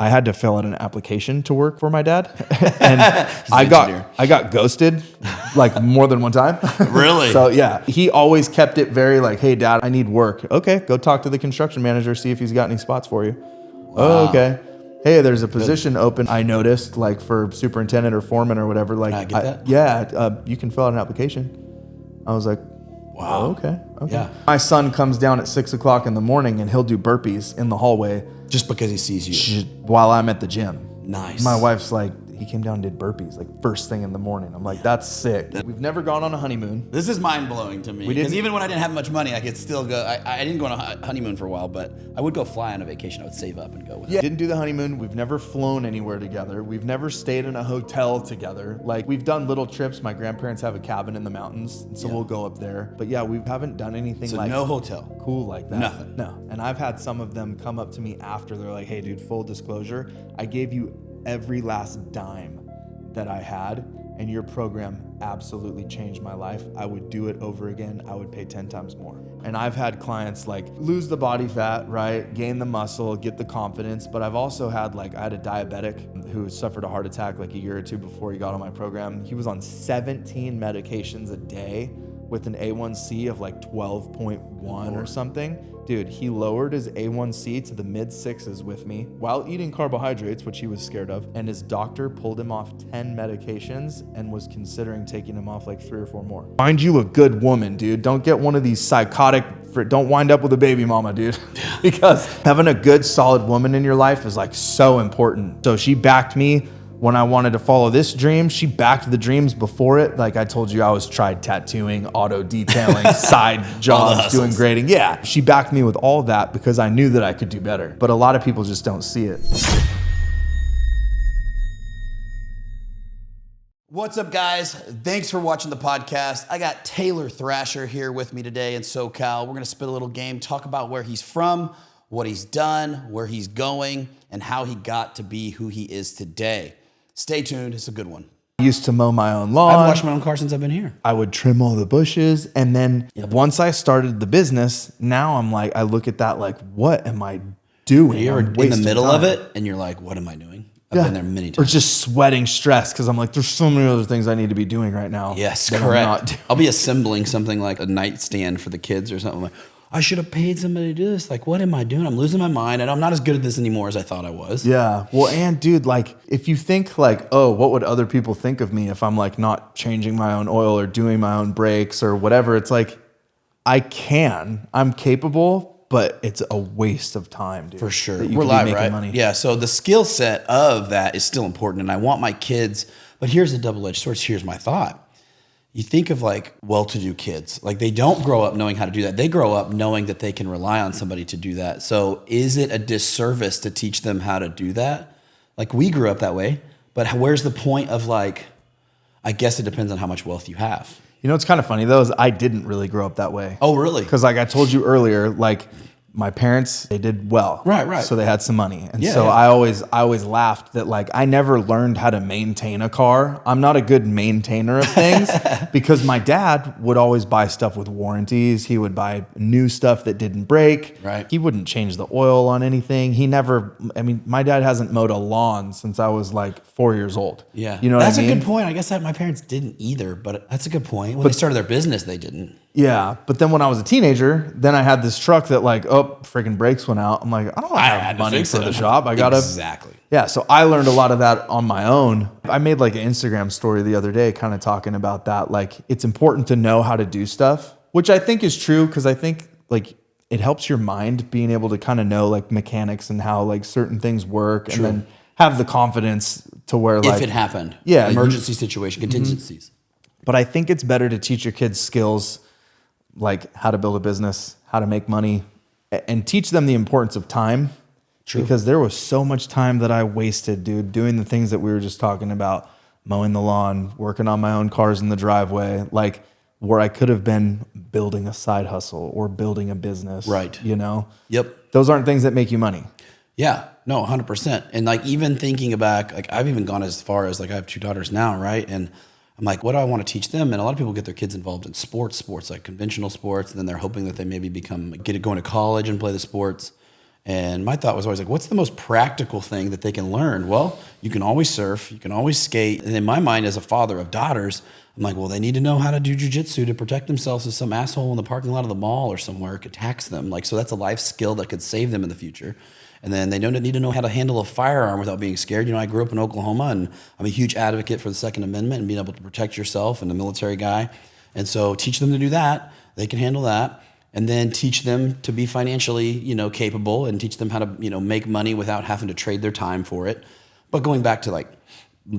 I had to fill out an application to work for my dad. And I got ghosted like more than one time. Really? So yeah, he always kept it very like, hey dad, I need work. Okay, go talk to the construction manager, see if he's got any spots for you. Wow. Oh, okay. Hey, there's a position open. I noticed like for superintendent or foreman or whatever. Like, Can I get that? Yeah, you can fill out an application. I was like, wow. Oh, okay. Yeah. My son comes down at 6 o'clock in the morning and he'll do burpees in the hallway. Just because he sees you. While I'm at the gym. Nice. My wife's like, he came down and did burpees like first thing in the morning. I'm like, that's sick. We've never gone on a honeymoon. This is mind blowing to me. Because even when I didn't have much money, I could still go. I didn't go on a honeymoon for a while, but I would go fly on a vacation. I would save up and go with it. Didn't do the honeymoon. We've never flown anywhere together. We've never stayed in a hotel together. Like we've done little trips. My grandparents have a cabin in the mountains, and so we'll go up there. But yeah, we haven't done anything so like no hotel. Cool like that. Nothing. No. And I've had some of them come up to me after. They're like, hey dude, full disclosure, I gave you every last dime that I had, and your program absolutely changed my life. I would do it over again. I would pay 10 times more. And I've had clients like lose the body fat, right? Gain the muscle, get the confidence. But I've also had I had a diabetic who suffered a heart attack like a year or two before he got on my program. He was on 17 medications a day with an A1C of like 12.1 or something. Dude, he lowered his A1C to the mid sixes with me while eating carbohydrates, which he was scared of. And his doctor pulled him off 10 medications and was considering taking him off like 3 or 4 more. Find you a good woman, dude. Don't get one of these psychotic, don't wind up with a baby mama, dude. Because having a good, solid woman in your life is like so important. So she backed me when I wanted to follow this dream. She backed the dreams before it. Like I told you, I was tried tattooing, auto detailing, side jobs, doing grading. Yeah, she backed me with all that because I knew that I could do better. But a lot of people just don't see it. What's up, guys? Thanks for watching the podcast. I got Taylor Thrasher here with me today in SoCal. We're gonna spit a little game, talk about where he's from, what he's done, where he's going, and how he got to be who he is today. Stay tuned, it's a good one. I used to mow my own lawn. I've washed my own car since I've been here. I would trim all the bushes. And then once I started the business, now I'm like, I look at that like, what am I doing? You're in the middle of it and you're like, what am I doing? I've been there many times. Or just sweating stress because I'm like, there's so many other things I need to be doing right now. Yes, correct. I'll be assembling something like a nightstand for the kids or something like, I should have paid somebody to do this. Like, what am I doing? I'm losing my mind, and I'm not as good at this anymore as I thought I was. Yeah. Well, and dude, like, if you think like, oh, what would other people think of me if I'm like not changing my own oil or doing my own brakes or whatever? It's like, I'm capable, but it's a waste of time, dude. For sure. We're live, right? Money. Yeah. So the skill set of that is still important, and I want my kids. But here's the double-edged sword. Here's my thought. You think of like well-to-do kids, like they don't grow up knowing how to do that. They grow up knowing that they can rely on somebody to do that. So is it a disservice to teach them how to do that? Like we grew up that way, but where's the point of like, I guess it depends on how much wealth you have. You know, what's kind of funny though, is I didn't really grow up that way. Oh, really? Because like I told you earlier, like my parents, they did well. Right. So they had some money. And I always laughed that like I never learned how to maintain a car. I'm not a good maintainer of things because my dad would always buy stuff with warranties. He would buy new stuff that didn't break. Right. He wouldn't change the oil on anything. My dad hasn't mowed a lawn since I was like 4 years old. Yeah. You know what I mean? That's a good point. I guess my parents didn't either, but that's a good point. When they started their business, they didn't. Yeah, but then when I was a teenager, then I had this truck that like, freaking brakes went out. I'm like, I don't have money for the shop. I gotta exactly. Yeah, so I learned a lot of that on my own. I made like an Instagram story the other day, kind of talking about that. Like, it's important to know how to do stuff, which I think is true because I think like it helps your mind being able to kind of know like mechanics and how like certain things work, and then have the confidence to where like if it happened, emergency situation, contingencies. But I think it's better to teach your kids skills like how to build a business, how to make money, and teach them the importance of time. True. Because there was so much time that I wasted, dude, doing the things that we were just talking about, mowing the lawn, working on my own cars in the driveway, like where I could have been building a side hustle or building a business. Right. You know? Yep. Those aren't things that make you money. Yeah, no, 100%. And like even thinking back, like I've even gone as far as like I have 2 daughters now, right? And I'm like, what do I want to teach them? And a lot of people get their kids involved in sports like conventional sports, and then they're hoping that they maybe go to college and play the sports. And my thought was always like, what's the most practical thing that they can learn? Well, you can always surf, you can always skate. And in my mind, as a father of daughters, I'm like, well, they need to know how to do jujitsu to protect themselves if some asshole in the parking lot of the mall or somewhere attacks them. Like, so that's a life skill that could save them in the future. And then they need to know how to handle a firearm without being scared. You know, I grew up in Oklahoma, and I'm a huge advocate for the Second Amendment and being able to protect yourself, and a military guy. And so teach them to do that. They can handle that. And then teach them to be financially, capable, and teach them how to, make money without having to trade their time for it. But going back to like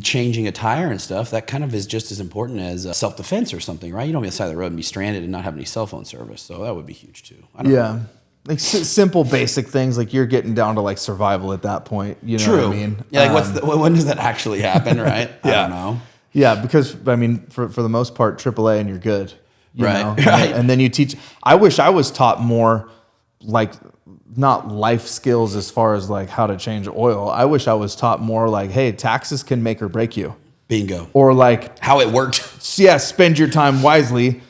changing a tire and stuff, that kind of is just as important as self-defense or something, right? You don't be on the side of the road and be stranded and not have any cell phone service. So that would be huge too. I don't know. Like simple, basic things. Like you're getting down to like survival at that point. You know what I mean? Yeah. Like when does that actually happen, right? I don't know. Yeah, because I mean, for the most part, AAA and you're good. You know? Right. And then you teach. I wish I was taught more, like, not life skills as far as like how to change oil. I wish I was taught more like, hey, taxes can make or break you. Bingo. Or like how it worked. Yeah, spend your time wisely,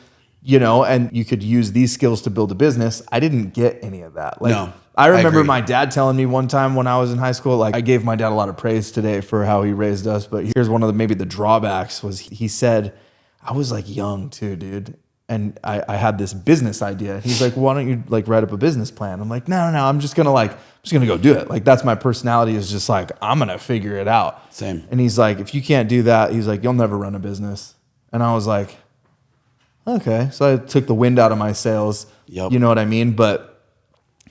and you could use these skills to build a business. I didn't get any of that. Like, no. I remember my dad telling me one time when I was in high school, like I gave my dad a lot of praise today for how he raised us, but here's one of maybe the drawbacks was he said, I was like young too, dude. And I had this business idea. He's like, why don't you like write up a business plan? I'm like, no, I'm just gonna go do it. Like that's my personality, is just like, I'm gonna figure it out. Same. And he's like, if you can't do that, he's like, you'll never run a business. And I was like, okay. So I took the wind out of my sails. Yep. You know what I mean? But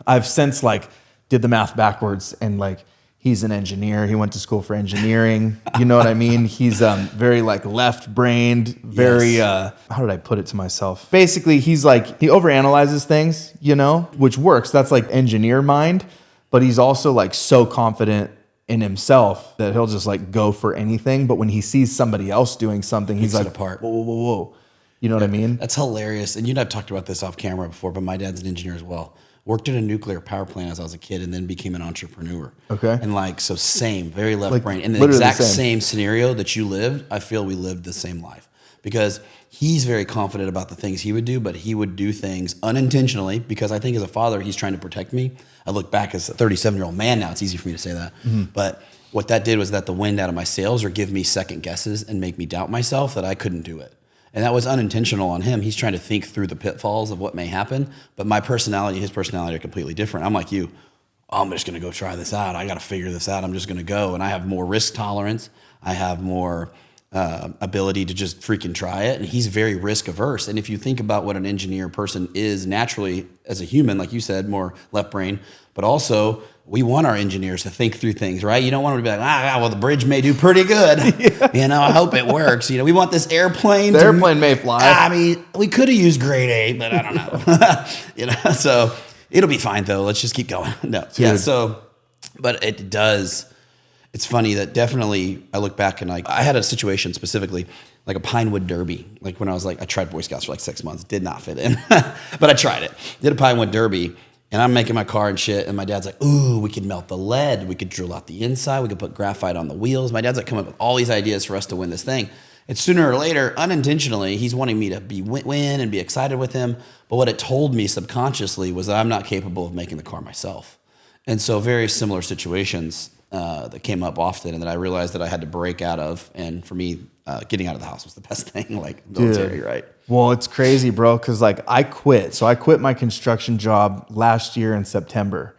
I've since like did the math backwards, and like he's an engineer. He went to school for engineering. You know what I mean? He's very like left-brained, very, how did I put it to myself? Basically, he's like, he overanalyzes things, which works. That's like engineer mind. But he's also like so confident in himself that he'll just like go for anything. But when he sees somebody else doing something, he's like, apart. Whoa. You know what I mean? That's hilarious. And I've talked about this off camera before, but my dad's an engineer as well. Worked at a nuclear power plant as I was a kid, and then became an entrepreneur. Okay. And so same, very left Like, brain. In the literally exact the same. same scenario that you lived, I feel we lived the same life. Because he's very confident about the things he would do, but he would do things unintentionally, because I think as a father, he's trying to protect me. I look back as a 37-year-old man now, it's easy for me to say that. Mm-hmm. But what that did was that the wind out of my sails, or give me second guesses and make me doubt myself that I couldn't do it. And that was unintentional on him. He's trying to think through the pitfalls of what may happen. But my personality, his personality are completely different. I'm like you. I'm just going to go try this out. I got to figure this out. I'm just going to go. And I have more risk tolerance. I have more ability to just freaking try it. And he's very risk averse. And if you think about what an engineer person is naturally as a human, like you said, more left brain, but also we want our engineers to think through things, right? You don't want them to be like, well, the bridge may do pretty good. I hope it works. We want this airplane. The airplane may fly. I mean, we could have used grade A, but I don't know. So it'll be fine though. Let's just keep going. No. Dude. Yeah. So, but it does. It's funny that definitely I look back and like I had a situation specifically like a Pinewood Derby. Like when I was like, I tried Boy Scouts for like 6 months, did not fit in, but I tried it. Did a Pinewood Derby. And I'm making my car and shit, and my dad's like, ooh, we could melt the lead, we could drill out the inside, we could put graphite on the wheels. My dad's like coming up with all these ideas for us to win this thing. And sooner or later, unintentionally, he's wanting me to win and be excited with him. But what it told me subconsciously was that I'm not capable of making the car myself. And so very similar situations that came up often and that I realized that I had to break out of. And for me, getting out of the house was the best thing, like military, dude. Right? Well, it's crazy, bro, because like I quit. So I quit my construction job last year in September.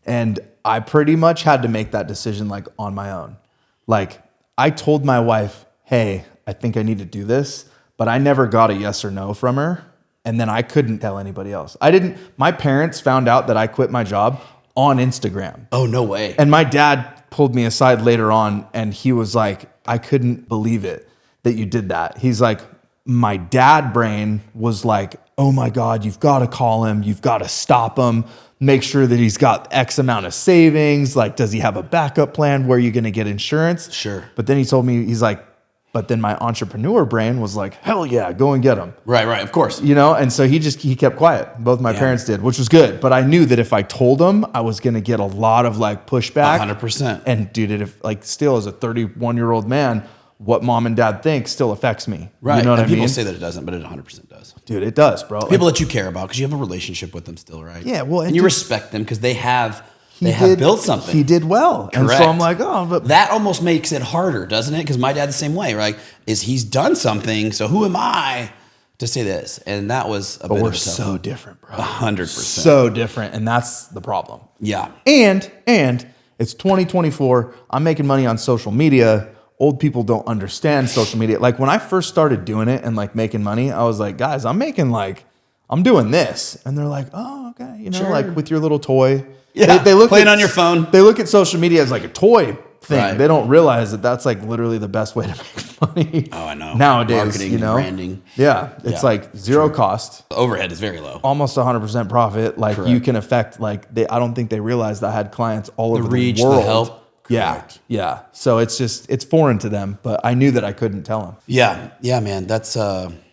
And I pretty much had to make that decision like on my own. Like I told my wife, hey, I think I need to do this, but I never got a yes or no from her. And then I couldn't tell anybody else. My parents found out that I quit my job on Instagram. Oh, no way. And my dad pulled me aside later on and he was like, I couldn't believe it that you did that. He's like, my dad brain was like, oh my God, you've got to call him. You've got to stop him. Make sure that he's got X amount of savings. Like, does he have a backup plan? Where are you going to get insurance? Sure. But then he told me, he's like, but then my entrepreneur brain was like, hell yeah, go and get him. Right, of course. And so he kept quiet. Both my parents did, which was good. But I knew that if I told him, I was going to get a lot of like pushback. 100%. And dude, still as a 31-year-old man, what mom and dad think still affects me. Right. You know what I mean? People say that it doesn't, but it 100% does. Dude, it does, bro. People that you care about because you have a relationship with them still, right? Yeah, well, and you respect them because they have they have built something. He did well. Correct. And so I'm like, oh, but that almost makes it harder, doesn't it? Because my dad's the same way, right? He's done something, so who am I to say this? And that was a bit of a tough. So different, bro. 100%. So different, and that's the problem. Yeah. And it's 2024. I'm making money on social media. Old people don't understand social media. Like when I first started doing it and like making money, I was like, guys, I'm doing this. And they're like, oh, okay. You know, sure. like with your little toy. Yeah. They look playing on your phone. They look at social media as like a toy thing. Right. They don't realize that that's like literally the best way to make money. Oh, I know. Nowadays, Marketing you know, and branding. Yeah. It's like zero cost. The overhead is very low. Almost 100% profit. Like Correct. you can affect, like I don't think they realized I had clients all over reach, the world. the help. Correct. Yeah. So it's foreign to them, but I knew that I couldn't tell them. Yeah, man. That's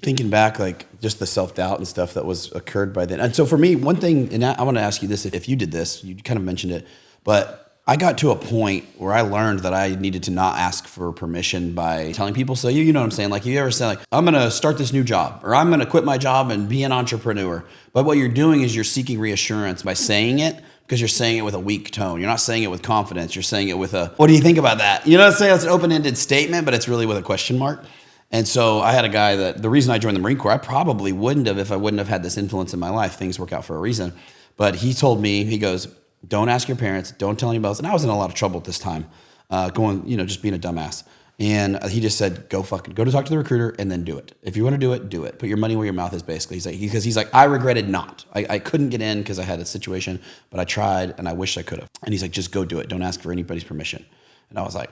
thinking back, like just the self-doubt and stuff that was occurred by then. And so for me, one thing, and I want to ask you this, if you did this, you kind of mentioned it, but I got to a point where I learned that I needed to not ask for permission by telling people. So you know what I'm saying? Like you ever say like, I'm going to start this new job, or I'm going to quit my job and be an entrepreneur. But what you're doing is you're seeking reassurance by saying it, because you're saying it with a weak tone. You're not saying it with confidence. You're saying it with a, what do you think about that? You know what I'm saying? It's an open-ended statement, but it's really with a question mark. And so I had a guy that, the reason I joined the Marine Corps, I probably wouldn't have if I wouldn't have had this influence in my life. Things work out for a reason. But he told me, he goes, don't ask your parents, don't tell anybody else. And I was in a lot of trouble at this time, just being a dumbass. And he just said, go to talk to the recruiter and then do it. If you want to do it, do it. Put your money where your mouth is, basically. He's like, I regretted not. I couldn't get in because I had a situation, but I tried and I wish I could have. And he's like, just go do it. Don't ask for anybody's permission. And I was like,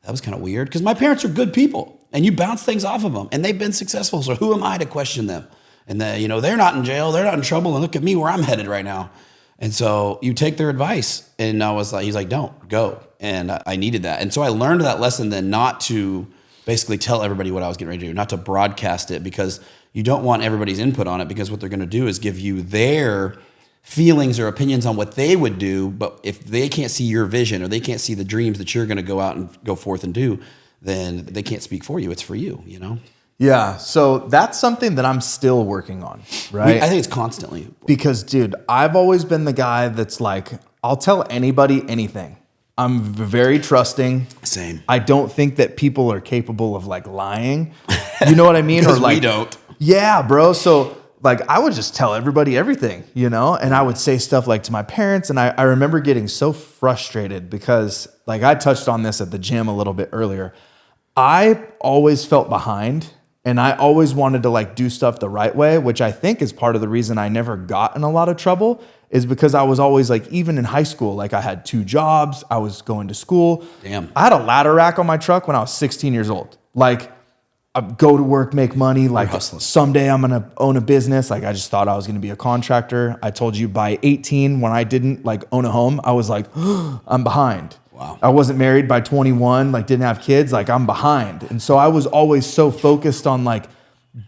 that was kind of weird because my parents are good people and you bounce things off of them and they've been successful. So who am I to question them? And they're not in jail. They're not in trouble. And look at me where I'm headed right now. And so you take their advice. And I was like, he's like, don't go. And I needed that. And so I learned that lesson then not to basically tell everybody what I was getting ready to do, not to broadcast it, because you don't want everybody's input on it, because what they're going to do is give you their feelings or opinions on what they would do. But if they can't see your vision or they can't see the dreams that you're going to go out and go forth and do, then they can't speak for you. It's for you, you know? Yeah. So that's something that I'm still working on, right? I think it's constantly. Because, dude, I've always been the guy that's like, I'll tell anybody anything. I'm very trusting. Same. I don't think that people are capable of like lying. You know what I mean? Or like, we don't. Yeah, bro. So like I would just tell everybody everything, you know? And I would say stuff like to my parents. And I remember getting so frustrated because like I touched on this at the gym a little bit earlier. I always felt behind. And I always wanted to like do stuff the right way, which I think is part of the reason I never got in a lot of trouble, is because I was always like, even in high school, like I had 2 jobs, I was going to school. Damn. I had a ladder rack on my truck when I was 16 years old. Like I'd go to work, make money. Like someday I'm going to own a business. Like I just thought I was going to be a contractor. I told you by 18, when I didn't like own a home, I was like, I'm behind. Wow. I wasn't married by 21, like didn't have kids, like I'm behind. And so I was always so focused on like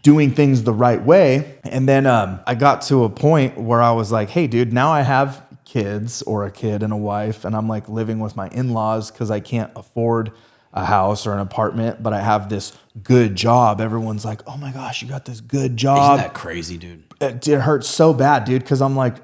doing things the right way. And then I got to a point where I was like, hey dude, now I have kids or a kid and a wife, and I'm like living with my in-laws because I can't afford a house or an apartment, but I have this good job. Everyone's like, oh my gosh, you got this good job. Isn't that crazy, dude? It hurts so bad, dude, because I'm like,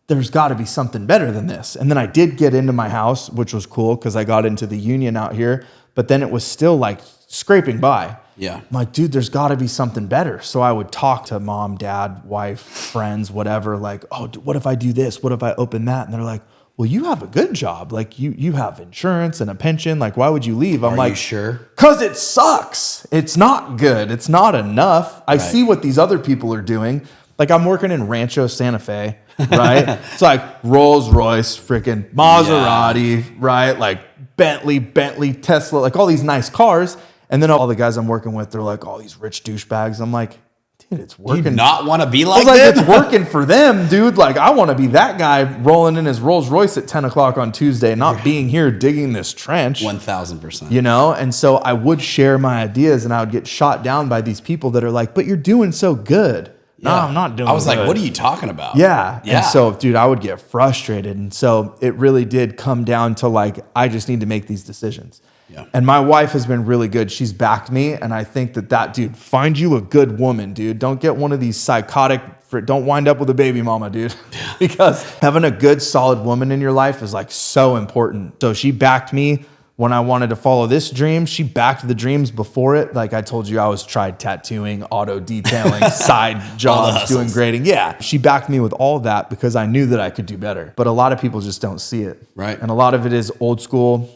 there's got to be something better than this. And then I did get into my house, which was cool because I got into the union out here, but then it was still like scraping by. Yeah. I'm like, dude, there's got to be something better. So I would talk to mom, dad, wife, friends, whatever, like, oh, what if I do this? What if I open that? And they're like, well, you have a good job. Like you have insurance and a pension. Like, why would you leave? I'm like, you sure? Because it sucks. It's not good. It's not enough. I see what these other people are doing. Like I'm working in Rancho Santa Fe, right? It's like Rolls Royce, freaking Maserati, right? Like Bentley, Tesla, like all these nice cars. And then all the guys I'm working with, they're like all these rich douchebags. I'm like, dude, it's working. Do you not want to be I like was them? like, it's working for them, dude. Like I want to be that guy rolling in his Rolls Royce at 10 o'clock on Tuesday, not being here digging this trench. 1,000%. You know? And so I would share my ideas and I would get shot down by these people that are like, but you're doing so good. No, I'm not doing I was good. like, what are you talking about? Yeah. And so, dude, I would get frustrated. And so it really did come down to like, I just need to make these decisions. Yeah. And my wife has been really good. She's backed me. And I think that, dude, find you a good woman, dude. Don't get one of these psychotic don't wind up with a baby mama, dude. Because having a good, solid woman in your life is like so important. So she backed me when I wanted to follow this dream. She backed the dreams before it. Like I told you, I was tried tattooing, auto detailing, side jobs, doing grading. Yeah. She backed me with all that because I knew that I could do better. But a lot of people just don't see it. Right. And a lot of it is old school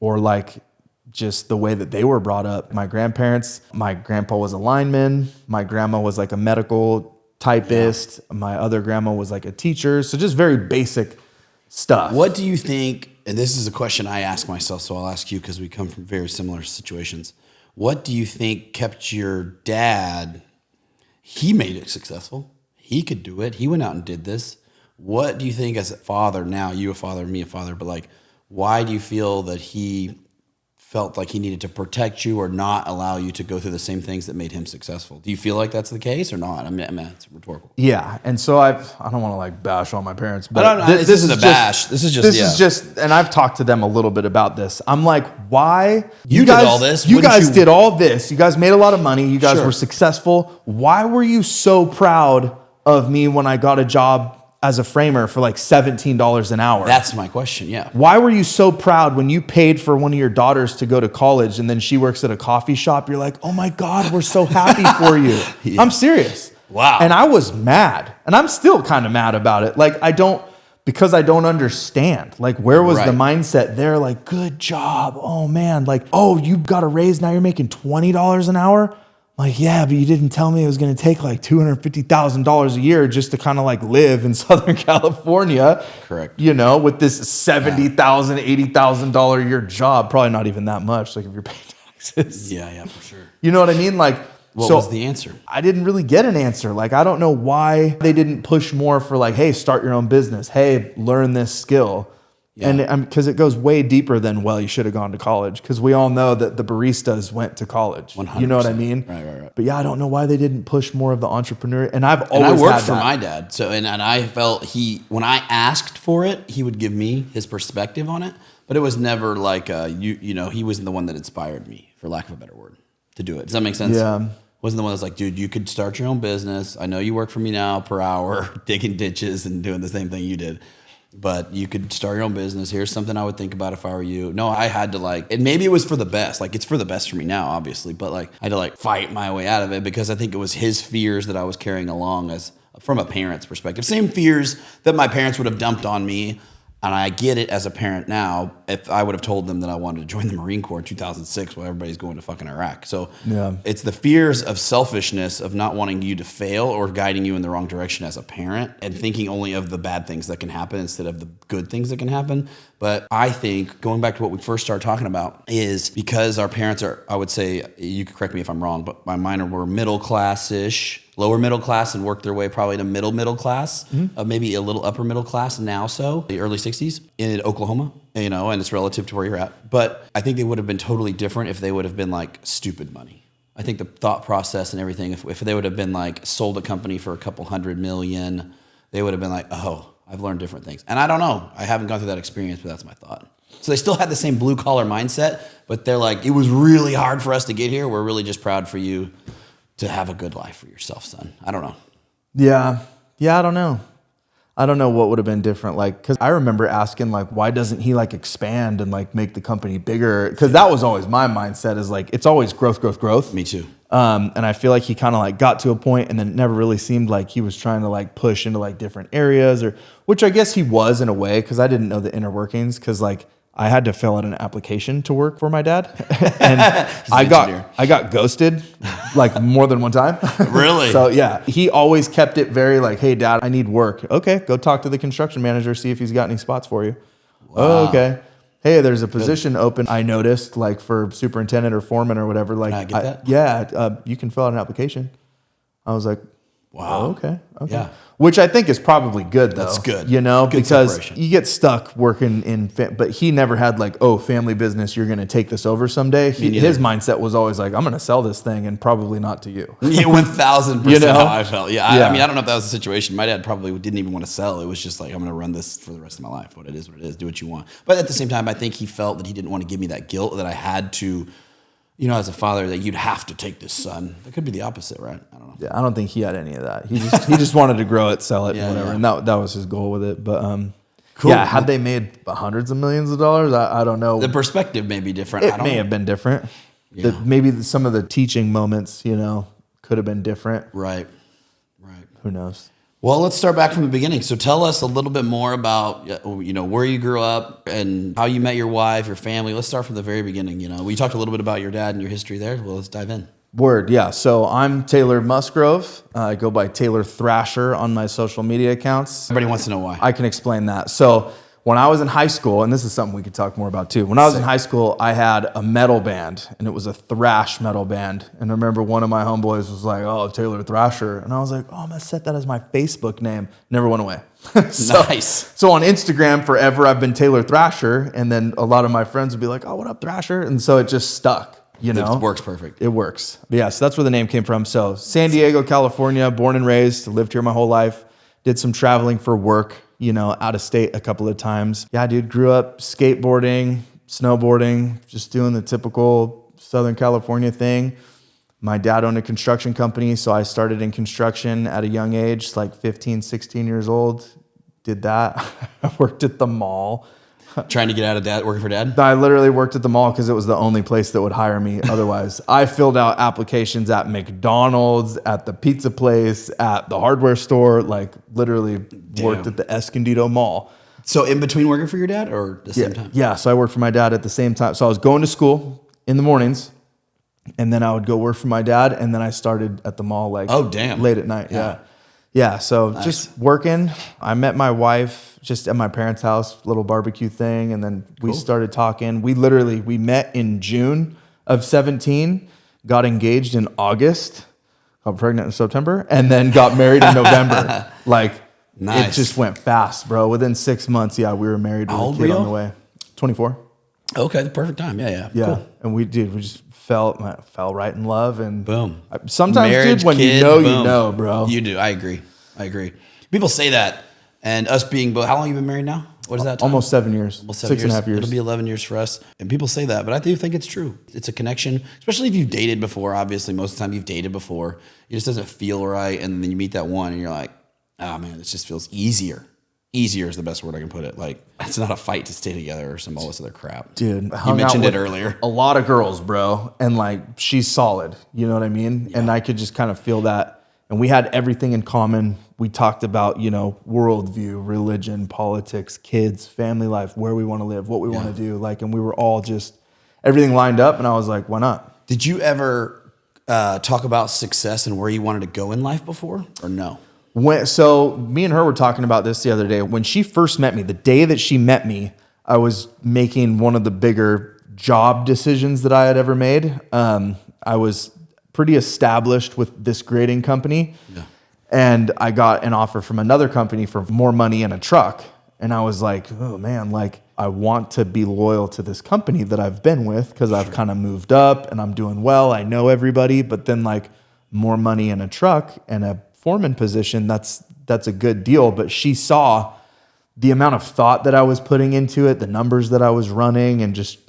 or like just the way that they were brought up. My grandparents, my grandpa was a lineman. My grandma was like a medical typist. Yeah. My other grandma was like a teacher. So just very basic stuff. What do you think, and this is a question I ask myself, so I'll ask you because we come from very similar situations. What do you think kept your dad, he made it successful. He could do it. He went out and did this. What do you think as a father, now you a father, me a father, but like, why do you feel that he felt like he needed to protect you or not allow you to go through the same things that made him successful? Do you feel like that's the case or not? I mean it's rhetorical. Yeah, and so I don't want to like bash on my parents, but this isn't a bash. This is just, and I've talked to them a little bit about this. I'm like, why you guys did all this? You guys did all this. You guys made a lot of money. You guys were successful. Why were you so proud of me when I got a job as a framer for like $17 an hour? That's my question, yeah. Why were you so proud when you paid for one of your daughters to go to college and then she works at a coffee shop? You're like, oh my God, we're so happy for you. Yeah. I'm serious. Wow. And I was mad. And I'm still kind of mad about it. Like because I don't understand. Like where was the mindset there? Like, good job. Oh man. Like, oh, you got a raise. Now you're making $20 an hour. Like, yeah, but you didn't tell me it was going to take like $250,000 a year just to kind of like live in Southern California. Correct. You know, with this $70,000, $80,000 a year job. Probably not even that much, like if you're paying taxes. Yeah, for sure. You know what I mean? Like, what was the answer? I didn't really get an answer. Like, I don't know why they didn't push more for like, hey, start your own business. Hey, learn this skill. Yeah. And because it goes way deeper than, well, you should have gone to college. Because we all know that the baristas went to college. 100%. You know what I mean? Right. But yeah, I don't know why they didn't push more of the entrepreneur. And I worked for my dad. So and I felt when I asked for it, he would give me his perspective on it. But it was never like you know, he wasn't the one that inspired me, for lack of a better word, to do it. Does that make sense? Yeah. Wasn't the one that's like, dude, you could start your own business. I know you work for me now per hour, digging ditches and doing the same thing you did. But you could start your own business. Here's something I would think about if I were you. No, I had to and maybe it was for the best. Like, it's for the best for me now, obviously. But like, I had to fight my way out of it because I think it was his fears that I was carrying along as from a parent's perspective. Same fears that my parents would have dumped on me. And I get it as a parent now. If I would have told them that I wanted to join the Marine Corps in 2006 while everybody's going to fucking Iraq. So it's the fears of selfishness of not wanting you to fail or guiding you in the wrong direction as a parent and thinking only of the bad things that can happen instead of the good things that can happen. But I think going back to what we first started talking about is because our parents are, I would say, you could correct me if I'm wrong, but my minor were middle class-ish, lower middle class, and worked their way probably to middle class, maybe a little upper middle class now, so the early 60s in Oklahoma, you know, and it's relative to where you're at. But I think they would have been totally different if they would have been like stupid money. I think the thought process and everything, if they would have been like sold a company for a couple $100 million, they would have been like, oh, I've learned different things. And I don't know. I haven't gone through that experience, but that's my thought. So they still had the same blue collar mindset, but they're like, it was really hard for us to get here. We're really just proud for you to have a good life for yourself, son. I don't know. Yeah, I don't know. I don't know what would have been different. Like, because I remember asking, like, why doesn't he like expand and like make the company bigger? Because that was always my mindset is like, it's always growth. Me too. And I feel like he kind of like got to a point and then it never really seemed like he was trying to like push into like different areas which I guess he was in a way because I didn't know the inner workings because like I had to fill out an application to work for my dad and I got ghosted like more than one time. Really? So yeah, he always kept it very like, hey dad, I need work. Okay, go talk to the construction manager, see if he's got any spots for you. Wow. Oh, okay. Hey, there's a position open. I noticed, like for superintendent or foreman or whatever. Like, can I get that? Yeah, you can fill out an application. I was like, wow, oh, okay, yeah. Which I think is probably good though. That's good, you know, good because separation. You get stuck working in. But he never had like, oh, family business. You're going to take this over someday. His mindset was always like, I'm going to sell this thing, and probably not to you. Yeah, 1,000%. You know? How I felt. Yeah, I mean, I don't know if that was the situation. My dad probably didn't even want to sell. It was just like, I'm going to run this for the rest of my life. What it is. Do what you want. But at the same time, I think he felt that he didn't want to give me that guilt that I had to you know, as a father, that you'd have to take this son. That could be the opposite, right? I don't know. Yeah, I don't think he had any of that. He just wanted to grow it, sell it, whatever, and that was his goal with it. But cool. Yeah, had they made hundreds of millions of dollars, I don't know. The perspective may be different. It may have been different. Yeah. Maybe some of the teaching moments, you know, could have been different. Right. Who knows? Well, let's start back from the beginning. So tell us a little bit more about, you know, where you grew up and how you met your wife, your family. Let's start from the very beginning. You know, we talked a little bit about your dad and your history there. Well, let's dive in. Word, yeah. So I'm Taylor Musgrove. I go by Taylor Thrasher on my social media accounts. Everybody wants to know why. I can explain that. So when I was in high school, and this is something we could talk more about too. When I was in high school, I had a metal band, and it was a thrash metal band. And I remember one of my homeboys was like, "Oh, Taylor Thrasher," and I was like, "Oh, I'm gonna set that as my Facebook name." Never went away. Nice. So on Instagram forever, I've been Taylor Thrasher, and then a lot of my friends would be like, "Oh, what up, Thrasher?" And so it just stuck. You know, it works perfect. It works. But yeah, so that's where the name came from. So San Diego, California, born and raised, lived here my whole life. Did some traveling for work, you know, out of state a couple of times. Yeah, dude, grew up skateboarding, snowboarding, just doing the typical Southern California thing. My dad owned a construction company, so I started in construction at a young age, like 15, 16 years old. Did that. I worked at the mall. Trying to get out of dad, working for dad? I literally worked at the mall because it was the only place that would hire me otherwise. I filled out applications at McDonald's, at the pizza place, at the hardware store, like literally worked at the Escondido Mall. So in between working for your dad or the same time? Yeah, so I worked for my dad at the same time. So I was going to school in the mornings, and then I would go work for my dad, and then I started at the mall like late at night. Yeah, so nice. Just working. I met my wife just at my parents' house, little barbecue thing, and then we started talking. We met in June of 17, got engaged in August, got pregnant in September, and then got married in November. Like, nice. It just went fast, bro. Within 6 months, we were married with a kid on the way. 24. Okay, the perfect time. Yeah. Cool. And we just fell right in love, and boom. Sometimes, marriage, dude, when kid, you know, bro. You do. I agree. People say that, and us being both. How long have you been married now? What is that time? Almost 7 years. Almost 6.5 years. It'll be 11 years for us. And people say that, but I do think it's true. It's a connection, especially if you've dated before. Obviously, most of the time you've dated before. It just doesn't feel right, and then you meet that one, and you're like, oh man, this just feels easier. Easier is the best word I can put it. Like, it's not a fight to stay together or all this other crap. Dude, you mentioned it earlier. A lot of girls, bro, and like she's solid. You know what I mean? Yeah. And I could just kind of feel that. And we had everything in common. We talked about, you know, worldview, religion, politics, kids, family life, where we want to live, what we want to do. Like, and we were all just everything lined up. And I was like, why not? Did you ever talk about success and where you wanted to go in life before, or no? So me and her were talking about this the other day. When she first met me, the day that she met me, I was making one of the bigger job decisions that I had ever made. I was pretty established with this grading company. Yeah. And I got an offer from another company for more money and a truck. And I was like, oh man, like I want to be loyal to this company that I've been with because I've kind of moved up and I'm doing well. I know everybody, but then like more money and a truck and a foreman position, that's a good deal. But she saw the amount of thought that I was putting into it, the numbers that I was running, and just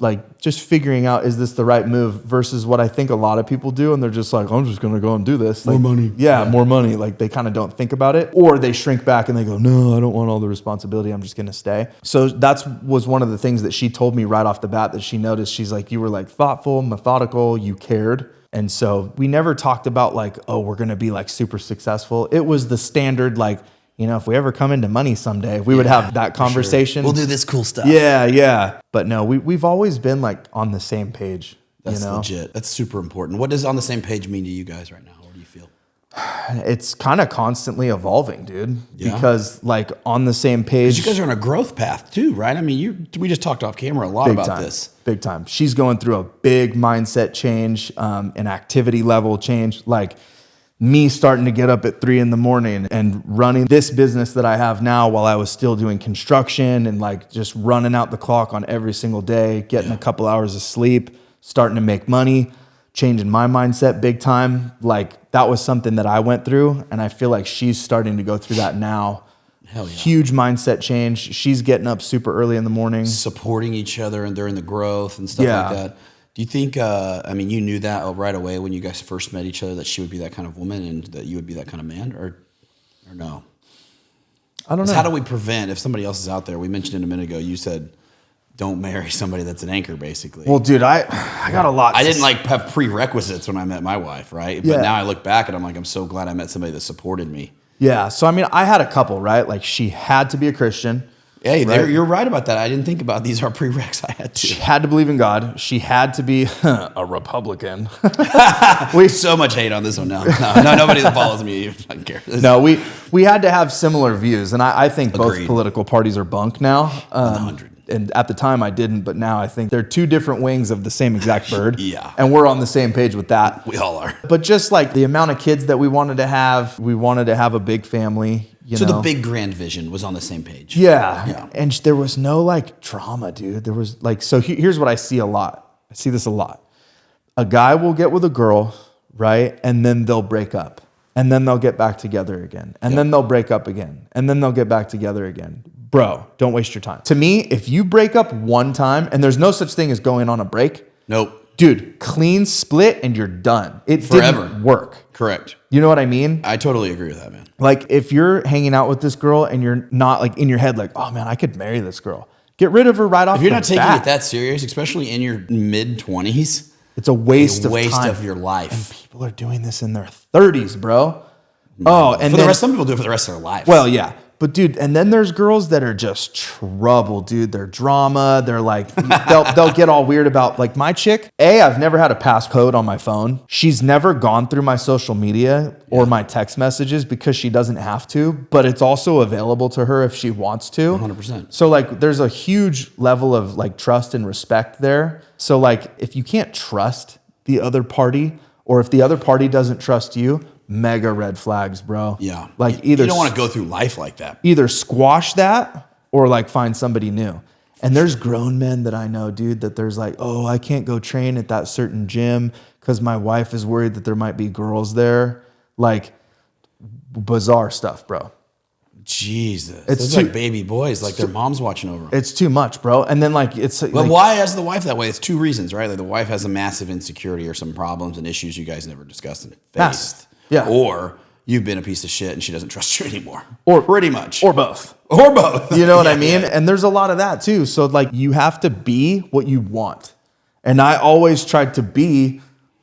figuring out, is this the right move versus what I think a lot of people do. And they're just like, I'm just going to go and do this. More money. Yeah, more money. Like they kind of don't think about it, or they shrink back and they go, no, I don't want all the responsibility. I'm just going to stay. So was one of the things that she told me right off the bat that she noticed. She's like, you were like thoughtful, methodical, you cared. And so we never talked about like, oh, we're going to be like super successful. It was the standard, like, you know, if we ever come into money someday, we would have that conversation. Sure. We'll do this cool stuff. Yeah. But no, we've always been like on the same page. That's legit. That's super important. What does on the same page mean to you guys right now? What do you feel? It's kind of constantly evolving, dude. Yeah. Because like on the same page. Because you guys are on a growth path too, right? I mean, we just talked off camera a lot about this. Big time. She's going through a big mindset change, an activity level change. Like, me starting to get up at 3 a.m. and running this business that I have now while I was still doing construction and like just running out the clock on every single day, getting a couple hours of sleep, starting to make money, changing my mindset big time. Like that was something that I went through, and I feel like she's starting to go through that now. Hell yeah. Huge mindset change. She's getting up super early in the morning. Supporting each other and during the growth and stuff like that. Do you think, I mean, you knew that right away when you guys first met each other, that she would be that kind of woman and that you would be that kind of man, or no? I don't know. How do we prevent, if somebody else is out there, we mentioned it a minute ago, you said, don't marry somebody that's an anchor, basically. Well, dude, I got a lot. I didn't like have prerequisites when I met my wife, right? But Yeah. now I look back and I'm like, I'm so glad I met somebody that supported me. Yeah. So, I mean, I had a couple, right? Like she had to be a Christian. Hey, right? You're right about that. I didn't think about these are prereqs. I had to. She had to believe in God. She had to be a Republican. We so much hate on this one now. No, nobody that follows me doesn't care. No, we had to have similar views, and I think both Agreed. political parties are bunk now. 100. And at the time I didn't, but now I think they're two different wings of the same exact bird. Yeah. And we're on the same page with that. We all are. But just like the amount of kids that we wanted to have a big family. You know? The big grand vision was on the same page. Yeah. And there was no like drama, dude. There was like, so here's what I see a lot. I see this a lot. A guy will get with a girl, right? And then they'll break up. And then they'll get back together again. And then they'll break up again. And then they'll get back together again. Bro, don't waste your time. To me, if you break up one time, and there's no such thing as going on a break. Nope. Dude, clean split and you're done. It Forever. didn't work. Correct. You know what I mean? I totally agree with that, man. Like if you're hanging out with this girl and you're not like in your head like, oh man, I could marry this girl. Get rid of her right off. If you're not taking bat. it that serious, especially in your mid-20s, It's a waste of time. of your life. And people are doing this in their 30s, bro. Oh, and for the rest, some people do it for the rest of their life. Well, yeah. But dude, and then there's girls that are just trouble, dude. They're drama. They're like, they'll get all weird about like my chick. I've never had a passcode on my phone. She's never gone through my social media or my text messages because she doesn't have to, but it's also available to her if she wants to. 100%. So like there's a huge level of like trust and respect there. So like if you can't trust the other party or if the other party doesn't trust you, mega red flags, bro. Yeah. Like either you don't want to go through life like that. Either squash that or like find somebody new. And there's grown men that I know, dude, that there's like, oh, I can't go train at that certain gym because my wife is worried that there might be girls there. Like bizarre stuff, bro. Jesus. It's Those are like baby boys, like their mom's watching over them. It's too much, bro. And then like it's But like, why is the wife that way? It's two reasons, right? Like the wife has a massive insecurity or some problems and issues you guys never discussed and faced. Massive. Yeah. Or you've been a piece of shit and she doesn't trust you anymore. Or pretty much. or both. Or both. You know what I mean? And there's a lot of that too. So like you have to be what you want. And I always tried to be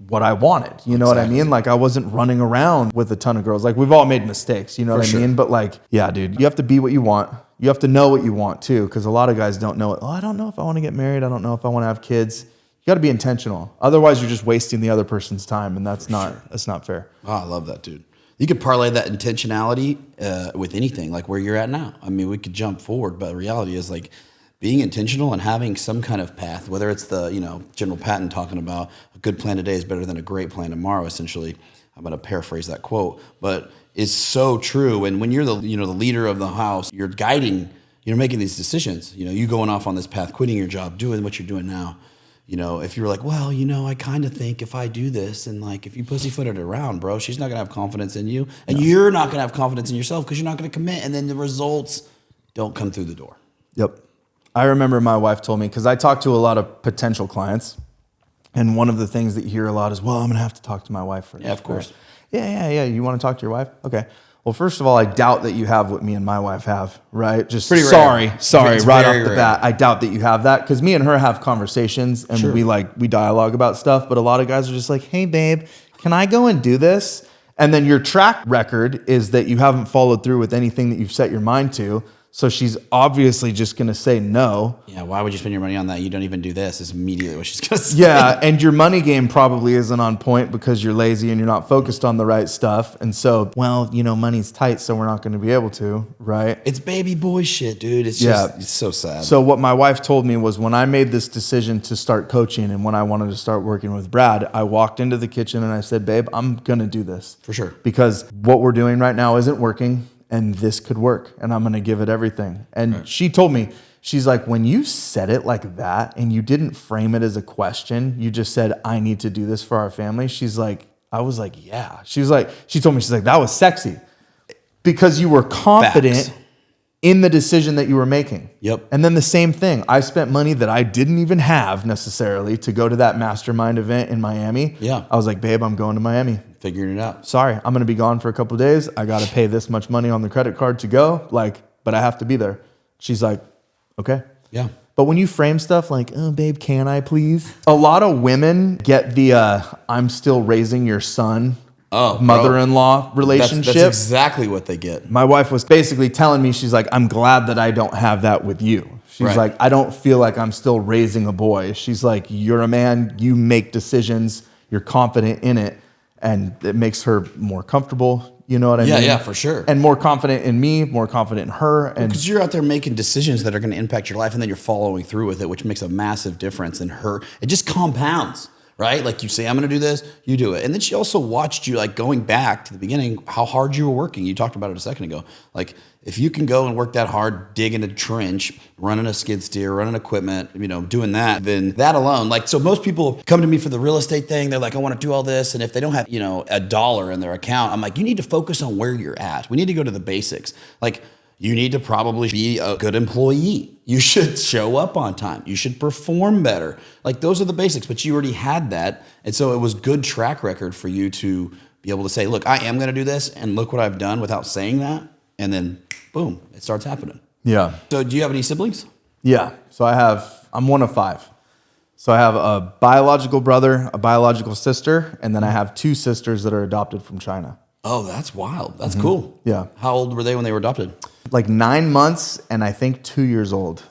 what I wanted. You know what I mean? Like I wasn't running around with a ton of girls. Like we've all made mistakes, you know what I mean? But like, yeah, dude, you have to be what you want. You have to know what you want too. Cause a lot of guys don't know it. Oh, I don't know if I want to get married. I don't know if I want to have kids. You got to be intentional. Otherwise you're just wasting the other person's time. And that's not fair. Oh, I love that, dude. You could parlay that intentionality with anything, like where you're at now. I mean, we could jump forward, but the reality is like being intentional and having some kind of path, whether it's the, General Patton talking about a good plan today is better than a great plan tomorrow, essentially. I'm going to paraphrase that quote, but it's so true. And when you're the leader of the house, you're guiding, you're making these decisions, you going off on this path, quitting your job, doing what you're doing now. If you're like, well, I kind of think if I do this and like if you pussyfoot it around, bro, she's not going to have confidence in you and you're not going to have confidence in yourself because you're not going to commit and then the results don't come through the door. Yep. I remember my wife told me, because I talk to a lot of potential clients, and one of the things that you hear a lot is, well, I'm going to have to talk to my wife first. Yeah, of course. Yeah. You want to talk to your wife? Okay. Well, first of all, I doubt that you have what me and my wife have, right? Just pretty sorry, rare. right off the bat. I doubt that you have that because me and her have conversations and we dialogue about stuff. But a lot of guys are just like, hey, babe, can I go and do this? And then your track record is that you haven't followed through with anything that you've set your mind to. So she's obviously just going to say no. Yeah, why would you spend your money on that? You don't even do this is immediately what she's going to say. Yeah, and your money game probably isn't on point because you're lazy and you're not focused on the right stuff. And so, well, money's tight, so we're not going to be able to, right? It's baby boy shit, dude. It's just, it's so sad. So what my wife told me was when I made this decision to start coaching and when I wanted to start working with Brad, I walked into the kitchen and I said, babe, I'm going to do this. For sure. Because what we're doing right now isn't working. And this could work, and I'm going to give it everything. And she told me, she's like, when you said it like that and you didn't frame it as a question, you just said, I need to do this for our family. She's like, I was like, yeah. She told me, she's like, that was sexy because you were confident in the decision that you were making. Yep. And then the same thing. I spent money that I didn't even have necessarily to go to that mastermind event in Miami. Yeah. I was like, babe, I'm going to Miami. Figuring it out. Sorry, I'm going to be gone for a couple of days. I got to pay this much money on the credit card to go. Like, but I have to be there. She's like, okay. Yeah. But when you frame stuff like, oh, babe, can I please? A lot of women get the I'm still raising your son mother-in-law relationship. That's exactly what they get. My wife was basically telling me, she's like, I'm glad that I don't have that with you. She's Right. like, I don't feel like I'm still raising a boy. She's like, you're a man, you make decisions, you're confident in it, and it makes her more comfortable. You know what I mean? Yeah, for sure. And more confident in me, more confident in her. And Because you're out there making decisions that are going to impact your life, and then you're following through with it, which makes a massive difference in her. It just compounds, right? Like you say, I'm going to do this, you do it. And then she also watched you, like going back to the beginning, how hard you were working. You talked about it a second ago. Like if you can go and work that hard, digging a trench, running a skid steer, running equipment, you know, doing that, then that alone, like, so most people come to me for the real estate thing. They're like, I want to do all this. And if they don't have, you know, $1 in their account, I'm like, you need to focus on where you're at. We need to go to the basics. Like, you need to probably be a good employee. You should show up on time. You should perform better. Like those are the basics, but you already had that. And so it was good track record for you to be able to say, look, I am going to do this and look what I've done without saying that. And then boom, it starts happening. yeah. So do you have any siblings? Yeah. So I'm one of 5. So I have a biological brother, a biological sister, and then I have 2 sisters that are adopted from China. Oh, that's wild. That's cool. Yeah. How old were they when they were adopted? Like 9 months and I think 2 years old,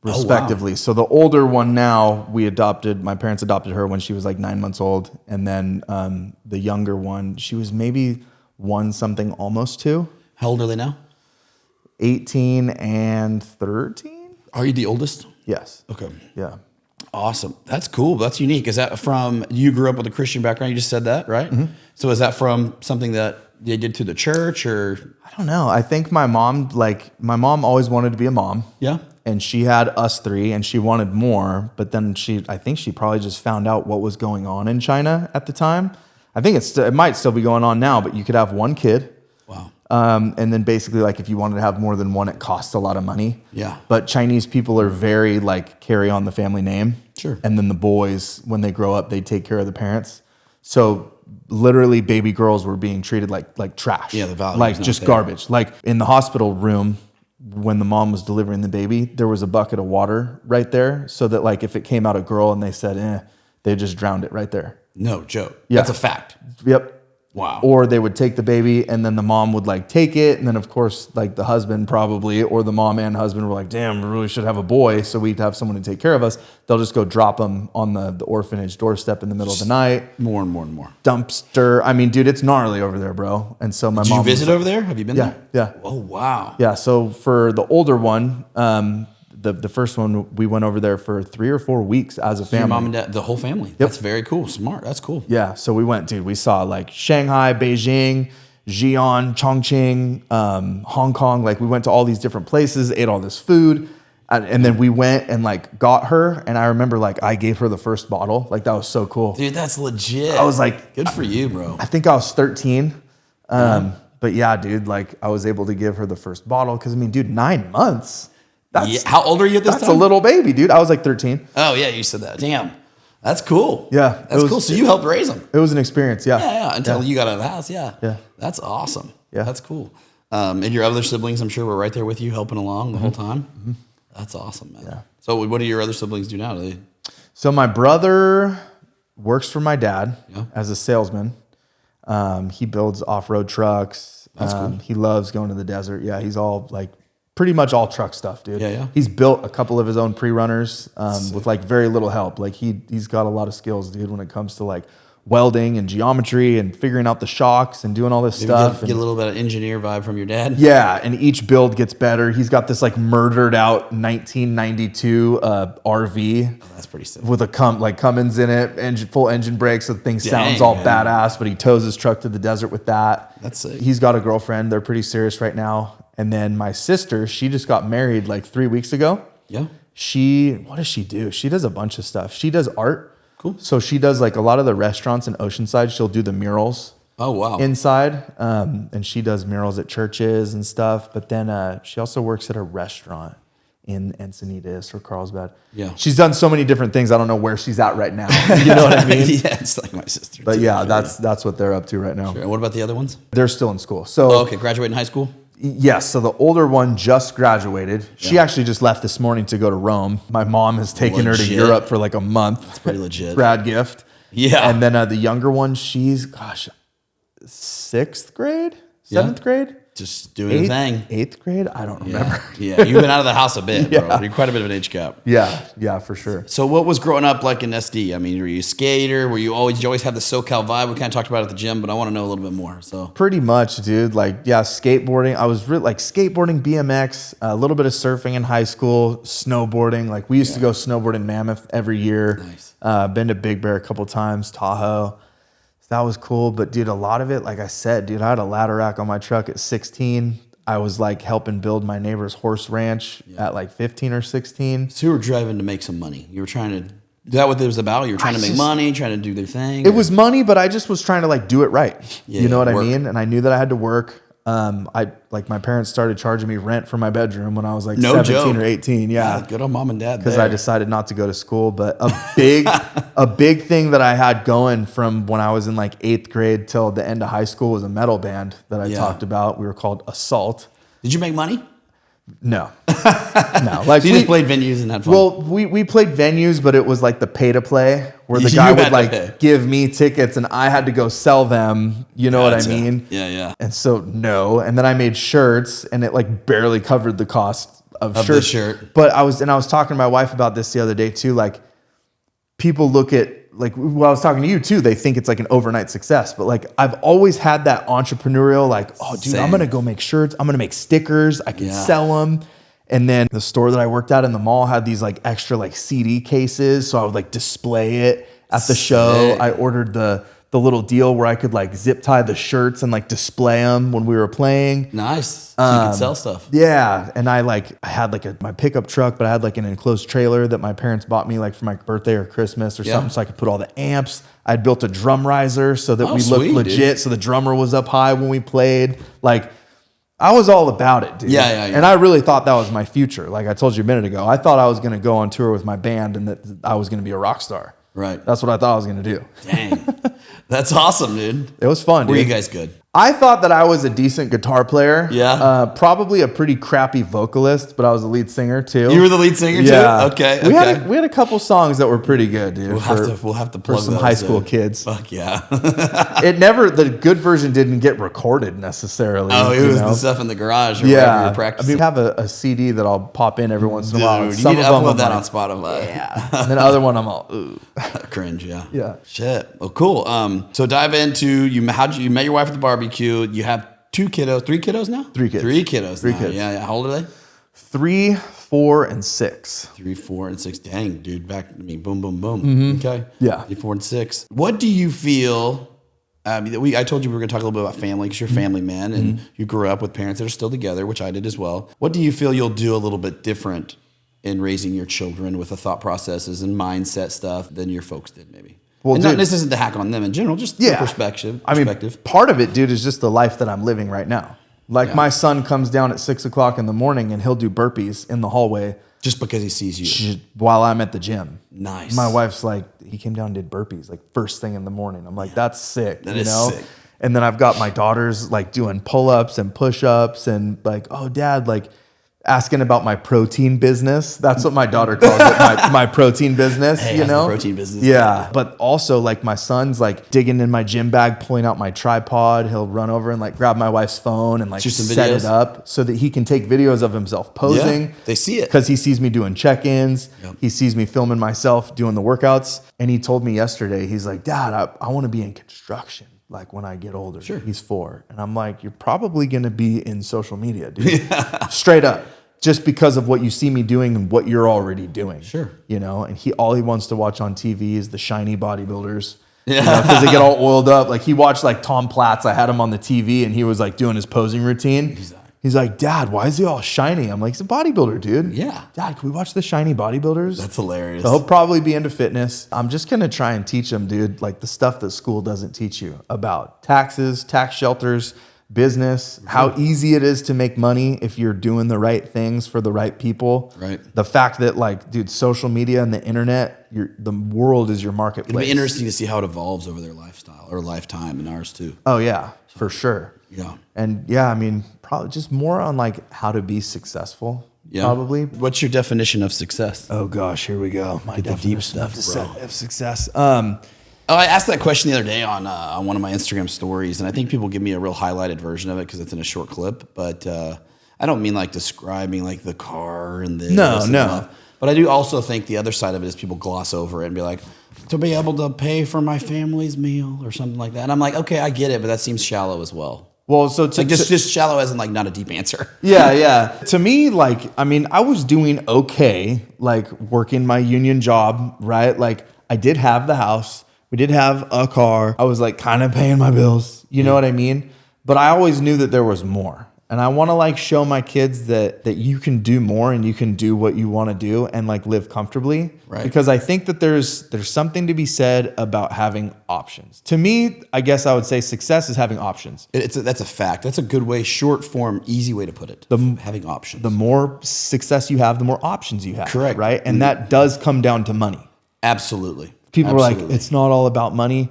respectively. wow. So the older one now, my parents adopted her when she was like 9 months old. And then the younger one, she was maybe 1 something, almost 2. How old are they now? 18 and 13? Are you the oldest? Yes. Okay. Yeah. Awesome. That's cool. That's unique. Is that from, you grew up with a Christian background? You just said that, right? Mm-hmm. So is that from something that they did to the church or? I don't know. I think my mom always wanted to be a mom. Yeah. And she had us 3 and she wanted more. But then I think she probably just found out what was going on in China at the time. I think it might still be going on now, but you could have 1 kid. Wow. And then basically like if you wanted to have more than 1, it costs a lot of money. Yeah. But Chinese people are very like carry on the family name. Sure. And then the boys, when they grow up, they take care of the parents. So literally baby girls were being treated like trash. Yeah, the value like is not just there. garbage. Like in the hospital room, when the mom was delivering the baby, there was a bucket of water right there. So that like if it came out a girl and they said, they just drowned it right there. No joke. Yeah. That's a fact. Yep. Wow. Or they would take the baby and then the mom would like take it. And then of course, like the husband probably, or the mom and husband were like, damn, we really should have a boy. So we'd have someone to take care of us. They'll just go drop them on the orphanage doorstep in the middle of the night. More and more and more. Dumpster. I mean, dude, it's gnarly over there, bro. And so my Did mom you visit over there? Have you been there? Yeah. Oh, wow. Yeah. So for the older one, the first one, we went over there for 3 or 4 weeks as a family. Your mom and dad, the whole family. Yep. That's very cool. Smart. That's cool. Yeah. So we went, dude, we saw like Shanghai, Beijing, Xi'an, Chongqing, Hong Kong. Like we went to all these different places, ate all this food. And then we went and like got her. And I remember like I gave her the first bottle. Like that was so cool. Dude, that's legit. I was like, good for you, bro. I think I was 13. But yeah, dude, like I was able to give her the first bottle. Cause I mean, dude, 9 months. How old are you at this time? That's a little baby, dude. I was like 13. Oh yeah, you said that. Damn. That's cool. Yeah. That's cool. So you helped raise them. It was an experience. Yeah. Yeah. Until you got out of the house. Yeah. Yeah. That's awesome. Yeah. That's cool. And your other siblings, I'm sure, were right there with you, helping along the whole time. Mm-hmm. That's awesome, man. Yeah. So what do your other siblings do now? So my brother works for my dad as a salesman. He builds off-road trucks. That's cool. He loves going to the desert. Yeah, he's all like pretty much all truck stuff, dude. Yeah. He's built a couple of his own pre-runners with like very little help. Like he's got a lot of skills, dude, when it comes to like welding and geometry and figuring out the shocks and doing all this stuff. Get a little bit of engineer vibe from your dad. Yeah, and each build gets better. He's got this like murdered out 1992 RV. Oh, that's pretty sick. With a Cummins in it, full engine brakes, so the thing sounds all badass, but he tows his truck to the desert with that. That's sick. He's got a girlfriend. They're pretty serious right now. And then my sister, she just got married like 3 weeks ago. Yeah. What does she do? She does a bunch of stuff. She does art. Cool. So she does like a lot of the restaurants in Oceanside. She'll do the murals. Oh, wow. inside. And she does murals at churches and stuff. But then she also works at a restaurant in Encinitas or Carlsbad. Yeah. She's done so many different things. I don't know where she's at right now. You know what I mean? Yeah, it's like my sister. But too, yeah, sure. that's what they're up to right now. Sure. And what about the other ones? They're still in school. So Oh, okay, graduating high school? yes, so the older one just graduated. She actually just left this morning to go to Rome. My mom has taken her to Legit. Europe for like a month. That's pretty legit. Grad gift. Yeah. And then the younger one, she's, sixth grade, seventh grade, Just doing the thing. eighth grade. I don't remember. Yeah, you've been out of the house a bit, bro. Yeah. You're quite a bit of an age gap. Yeah, for sure. So what was growing up like in SD? I mean, were you a skater? Did you always have the SoCal vibe? We kind of talked about it at the gym, but I want to know a little bit more. So Pretty much, dude. Like, yeah, skateboarding. I was really like skateboarding, BMX, a little bit of surfing in high school, snowboarding. Like, we used to go snowboard in Mammoth every year. Nice. Been to Big Bear a couple times, Tahoe. That was cool. But, dude, a lot of it, like I said, dude, I had a ladder rack on my truck at 16. I was like helping build my neighbor's horse ranch at like 15 or 16. So you were driving to make some money. You were trying to, is that what it was about? You were trying to make money, trying to do their thing? It was money, but I just was trying to like do it right. Yeah, you know what work. I mean? And I knew that I had to work. I like my parents started charging me rent for my bedroom when I was like 17 joke. or 18. Yeah. Good old mom and dad. Because I decided not to go to school. But a big thing that I had going from when I was in like 8th grade till the end of high school was a metal band that I talked about. We were called Assault. Did you make money? No. No. Like So you just played venues and had fun? Well, we played venues, but it was like the pay to play where the You guy had would to like pay. give me tickets and I had to go sell them. You know what I Gotcha. mean? Yeah. And so no. And then I made shirts and it like barely covered the cost of the shirts. shirt. But I was talking to my wife about this the other day too. Like people look at like, well, I was talking to you too. They think it's like an overnight success, but like I've always had that entrepreneurial, like, oh dude, Same. I'm going to go make shirts. I'm going to make stickers. I can Yeah. sell them. And then the store that I worked at in the mall had these like extra like CD cases. So I would like display it at the show. Sick. I ordered the little deal where I could like zip tie the shirts and like display them when we were playing. Nice. So you could sell stuff. Yeah. And I had like my pickup truck, but I had like an enclosed trailer that my parents bought me like for my birthday or Christmas or something. So I could put all the amps. I had built a drum riser so that we looked sweet, legit. dude. So the drummer was up high when we played. Like I was all about it, dude. Yeah. And I really thought that was my future. Like I told you a minute ago, I thought I was going to go on tour with my band and that I was going to be a rock star. Right. That's what I thought I was going to do. Dang. That's awesome, dude. It was fun, Were dude. you guys good? I thought that I was a decent guitar player. Yeah. Probably a pretty crappy vocalist, but I was a lead singer too. You were the lead singer Yeah. too? Okay. We had a couple songs that were pretty good, dude. We'll have to for plug some those high school in. kids. Fuck yeah. The good version didn't get recorded necessarily. Oh, it you was know? the stuff in the garage or wherever you Yeah. were I practicing. mean, we have a CD that I'll pop in every once in a while. and Dude, you some need of to them upload I'm that like, on Spotify. yeah. And then the other one I'm all, ooh. Cringe, yeah. Yeah. Shit. Well, cool. So dive into you met your wife at the barbecue. You have three kiddos now? Three kids. Three kiddos. Three now. kids. Yeah. How old are they? 3, 4, and 6. 3, 4, and 6. Dang, dude. Boom, boom, boom. Okay. Yeah. 3, 4, and 6. What do you feel? I told you we were going to talk a little bit about family because you're a family man and you grew up with parents that are still together, which I did as well. What do you feel you'll do a little bit different in raising your children with the thought processes and mindset stuff than your folks did, maybe? Well, and dude, this isn't to hack on them in general, just the perspective. I mean, part of it, dude, is just the life that I'm living right now. Like my son comes down at 6 o'clock in the morning and he'll do burpees in the hallway. Just because he sees you. While I'm at the gym. Nice. My wife's like, he came down and did burpees like first thing in the morning. I'm like, that's sick. That you is know? sick. And then I've got my daughters like doing pull-ups and push-ups and like, oh dad, like asking about my protein business. That's what my daughter calls it, my protein business, Hey, you how's the know? protein business? Yeah. But also like my son's like digging in my gym bag, pulling out my tripod. He'll run over and like grab my wife's phone and like Shoot some set videos? it up so that he can take videos of himself posing. Yeah, they see it. Because he sees me doing check-ins. Yep. He sees me filming myself doing the workouts. And he told me yesterday, he's like, Dad, I want to be in construction. Like when I get older. Sure. He's 4. And I'm like, you're probably going to be in social media, dude. Straight up. Just because of what you see me doing and what you're already doing. Sure. You know, and all he wants to watch on TV is the shiny bodybuilders. Yeah. Because they get all oiled up. Like he watched like Tom Platz. I had him on the TV and he was like doing his posing routine. He's like, Dad, why is he all shiny? I'm like, he's a bodybuilder, dude. Yeah. Dad, can we watch the shiny bodybuilders? That's hilarious. So he'll probably be into fitness. I'm just going to try and teach him, dude, like the stuff that school doesn't teach you about taxes, tax shelters, business, how easy it is to make money if you're doing the right things for the right people. Right. The fact that, like, dude, social media and the internet, the world is your marketplace. It'll be interesting to see how it evolves over their lifestyle or lifetime, and ours too. Oh, yeah, for sure. Yeah. And yeah, I mean, probably just more on like how to be successful. Yeah. Probably. What's your definition of success? Oh gosh, here we go. My the deep stuff, of success. Oh, I asked that question the other day on one of my Instagram stories, and I think people give me a real highlighted version of it because it's in a short clip. But I don't mean like describing like the car and the No. But I do also think the other side of it is people gloss over it and be like, to be able to pay for my family's meal or something like that. And I'm like, okay, I get it, but that seems shallow as well. Well, so Like just shallow as in like not a deep answer. yeah. To me, like, I mean, I was doing okay, like working my union job, right? Like I did have the house. We did have a car. I was like kind of paying my bills. You know what I mean? But I always knew that there was more. And I want to like show my kids that you can do more and you can do what you want to do and like live comfortably. Right. Because I think that there's something to be said about having options. To me, I guess I would say success is having options. That's a fact. That's a good way, short form, easy way to put it. Having options. The more success you have, the more options you have. Correct. Right? And that does come down to money. Absolutely. People are like, it's not all about money.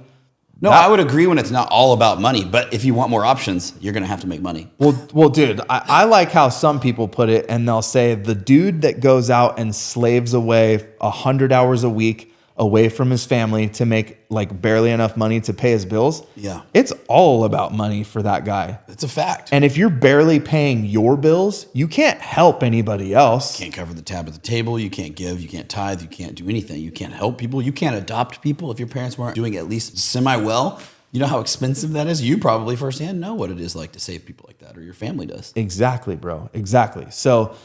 No, I would agree when it's not all about money, but if you want more options, you're going to have to make money. Well, dude, I like how some people put it, and they'll say the dude that goes out and slaves away 100 hours a week away from his family to make like barely enough money to pay his bills. Yeah. It's all about money for that guy. It's a fact. And if you're barely paying your bills, you can't help anybody else. You can't cover the tab at the table. You can't give. You can't tithe. You can't do anything. You can't help people. You can't adopt people if your parents weren't doing at least semi-well. You know how expensive that is? You probably firsthand know what it is like to save people like that, or your family does. Exactly, bro. Exactly. So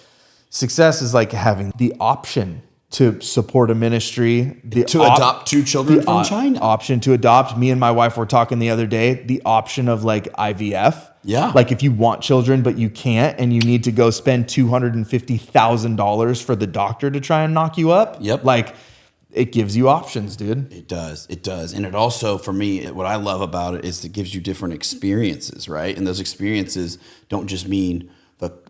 success is like having the option to support a ministry, adopt 2 children from China. Option to adopt. Me and my wife were talking the other day, the option of like IVF. Yeah. Like if you want children, but you can't, and you need to go spend $250,000 for the doctor to try and knock you up. Yep. Like it gives you options, dude. It does. It does. And it also, for me, what I love about it is it gives you different experiences, right? And those experiences don't just mean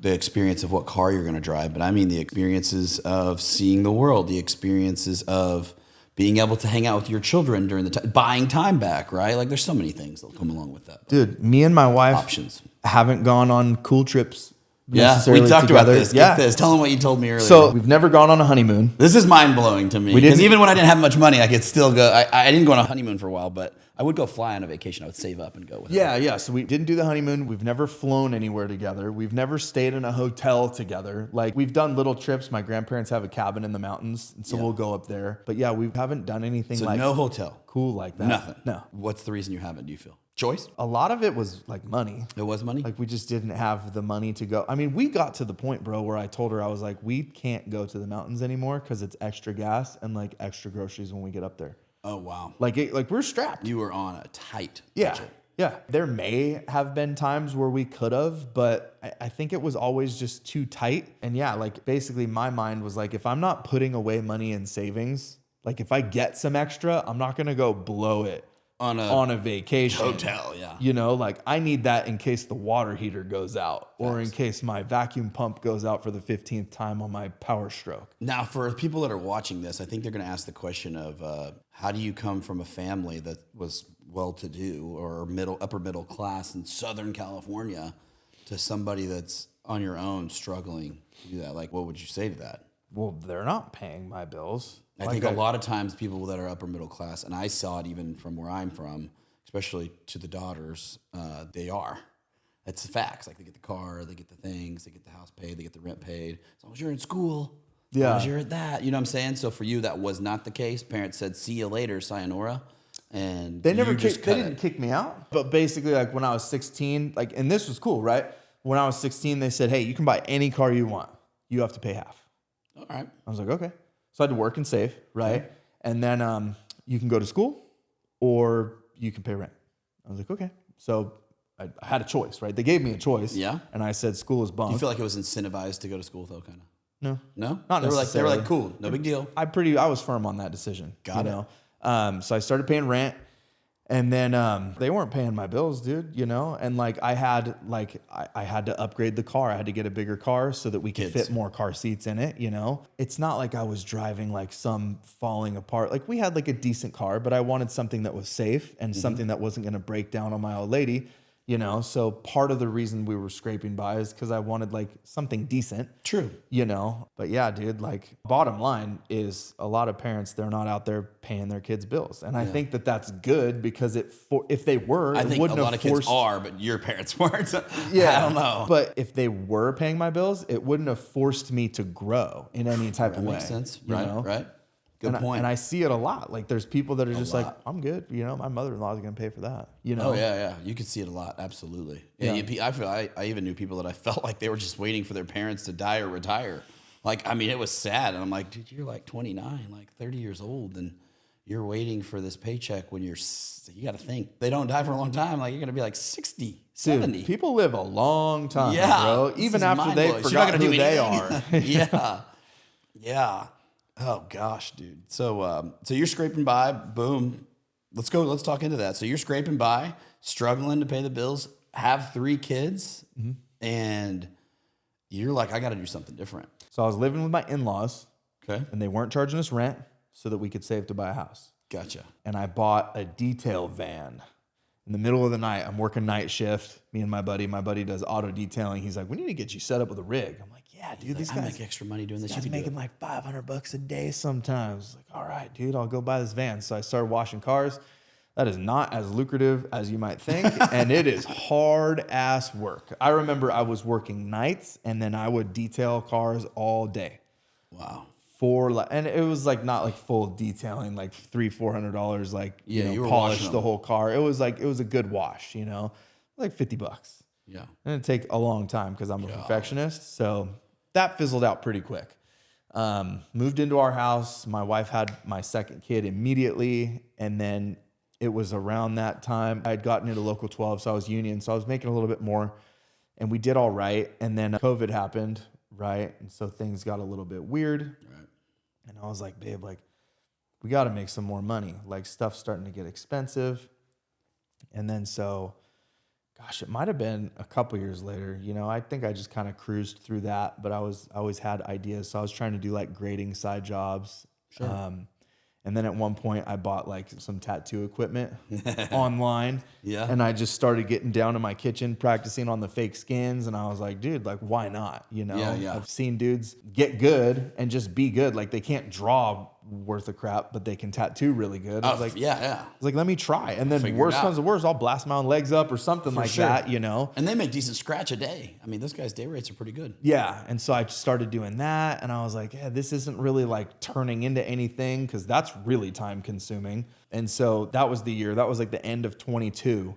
the experience of what car you're going to drive, but I mean the experiences of seeing the world, the experiences of being able to hang out with your children during the time, buying time back, right? Like there's so many things that come along with that. Dude, me and my wife haven't gone on cool trips. Yeah, we talked about this. Get this. Tell them what you told me earlier. So we've never gone on a honeymoon. This is mind blowing to me because even when I didn't have much money, I could still go. I didn't go on a honeymoon for a while, but I would go fly on a vacation. I would save up and go with it. Yeah. So we didn't do the honeymoon. We've never flown anywhere together. We've never stayed in a hotel together. Like we've done little trips. My grandparents have a cabin in the mountains, and so we'll go up there. But yeah, we haven't done anything so like no hotel, cool like that. Nothing. No. What's the reason you haven't? Do you feel choice? A lot of it was like money. It was money. Like we just didn't have the money to go. I mean, we got to the point, bro, where I told her I was like, we can't go to the mountains anymore because it's extra gas and like extra groceries when we get up there. Oh, wow. Like we're strapped. You were on a tight budget. Yeah. There may have been times where we could have, but I think it was always just too tight. And yeah, like basically my mind was like, if I'm not putting away money in savings, like if I get some extra, I'm not going to go blow it on a vacation. Hotel, yeah. You know, like I need that in case the water heater goes out or in case my vacuum pump goes out for the 15th time on my Power Stroke. Now, for people that are watching this, I think they're going to ask the question of how do you come from a family that was well-to-do or upper middle class in Southern California to somebody that's on your own struggling to do that? Like, what would you say to that? Well, they're not paying my bills. I think a lot of times people that are upper middle class, and I saw it even from where I'm from, especially to the daughters, they are. That's the facts. Like they get the car, they get the things, they get the house paid, they get the rent paid. As long as you're in school, as long as you're at that. You know what I'm saying? So for you, that was not the case. Parents said, see you later, sayonara. And they didn't kick me out. But basically, like when I was 16, like, and this was cool, right? When I was 16, they said, hey, you can buy any car you want. You have to pay half. All right. I was like, okay. So I had to work and save, right? And then you can go to school or you can pay rent. I was like, okay. So I had a choice, right? They gave me a choice. Yeah. And I said, school is bunk. Do you feel like it was incentivized to go to school though, kind of? No. No? Not They were necessarily. like, cool, no big deal. I was firm on that decision. Got it. So I started paying rent, and then they weren't paying my bills, dude, and like I had to upgrade the car. I had to get a bigger car so that we could fit more car seats in it. It's not like I was driving like some falling apart. Like we had like a decent car, but I wanted something that was safe and something that wasn't going to break down on my old lady. So part of the reason we were scraping by is because I wanted like something decent. True. But yeah, dude, like bottom line is a lot of parents, they're not out there paying their kids' bills. And I think that that's good because if they were, I it think wouldn't a lot have of forced, kids are, but your parents weren't. yeah, I don't know. But if they were paying my bills, it wouldn't have forced me to grow in any type of way. Makes sense. you Right, know? right. Good point. And I see it a lot. Like there's people that are just like, I'm good. My mother-in-law is going to pay for that. Oh yeah. You can see it a lot. Absolutely. Yeah. I even knew people that I felt like they were just waiting for their parents to die or retire. Like, I mean, it was sad. And I'm like, dude, you're like 29, like 30 years old. And you're waiting for this paycheck when you got to think they don't die for a long time. Like you're going to be like 60, 70. Dude, people live a long time, Yeah, bro. Even after they forgot who they are. Yeah. Yeah. Oh gosh, dude. So you're scraping by, boom. Let's talk into that. So you're scraping by, struggling to pay the bills, have 3 kids, and you're like, I got to do something different. So I was living with my in-laws, Okay. and they weren't charging us rent so that we could save to buy a house. Gotcha. And I bought a detail van. In the middle of the night, I'm working night shift. Me and my buddy does auto detailing. He's like, we need to get you set up with a rig. I'm like, yeah, dude, these I guys make extra money doing this. Guys making like $500 a day sometimes. Like, all right, dude, I'll go buy this van. So I started washing cars. That is not as lucrative as you might think, and it is hard ass work. I remember I was working nights, and then I would detail cars all day. Wow. And it was like not like full detailing, like $300-$400, like you were polish washing the them. whole car. It was a good wash, like $50. Yeah. And it'd take a long time because I'm a perfectionist. So that fizzled out pretty quick. Moved into our house. My wife had my second kid immediately. And then it was around that time I had gotten into Local 12. So I was union. So I was making a little bit more. And we did all right. And then COVID happened, right? And so things got a little bit weird. Right. And I was like, babe, like, we got to make some more money. Like, stuff's starting to get expensive. And then so... Gosh, it might have been a couple years later. I think I just kind of cruised through that, but I always had ideas. So I was trying to do like grading side jobs. Sure. And then at one point I bought like some tattoo equipment online. Yeah. And I just started getting down in my kitchen, practicing on the fake skins. And I was like, dude, like, why not? Yeah. I've seen dudes get good and just be good. Like they can't draw worth of crap, but they can tattoo really good. I was like, yeah. I was like, let me try. And then Figure worst it out. comes to worst, I'll blast my own legs up or something like sure. that, And they make decent scratch a day. I mean, those guys' day rates are pretty good. Yeah. And so I started doing that, and I was like, yeah, this isn't really like turning into anything because that's really time consuming. And so that was the year. That was like the end of 22.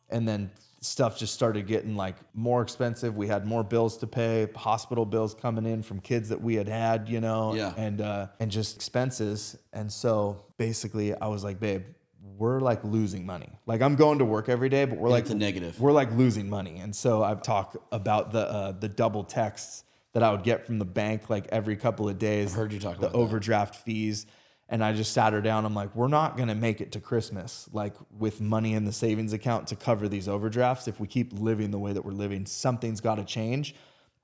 And then stuff just started getting like more expensive. We had more bills to pay, hospital bills coming in from kids that we had, and just expenses. And so basically I was like, babe, we're like losing money. Like I'm going to work every day, but we're like the negative. We're like losing money. And so I've talked about the double texts that I would get from the bank like every couple of days. I've heard you talk about the overdraft fees. And I just sat her down. I'm like, we're not going to make it to Christmas, like with money in the savings account to cover these overdrafts. If we keep living the way that we're living, something's got to change.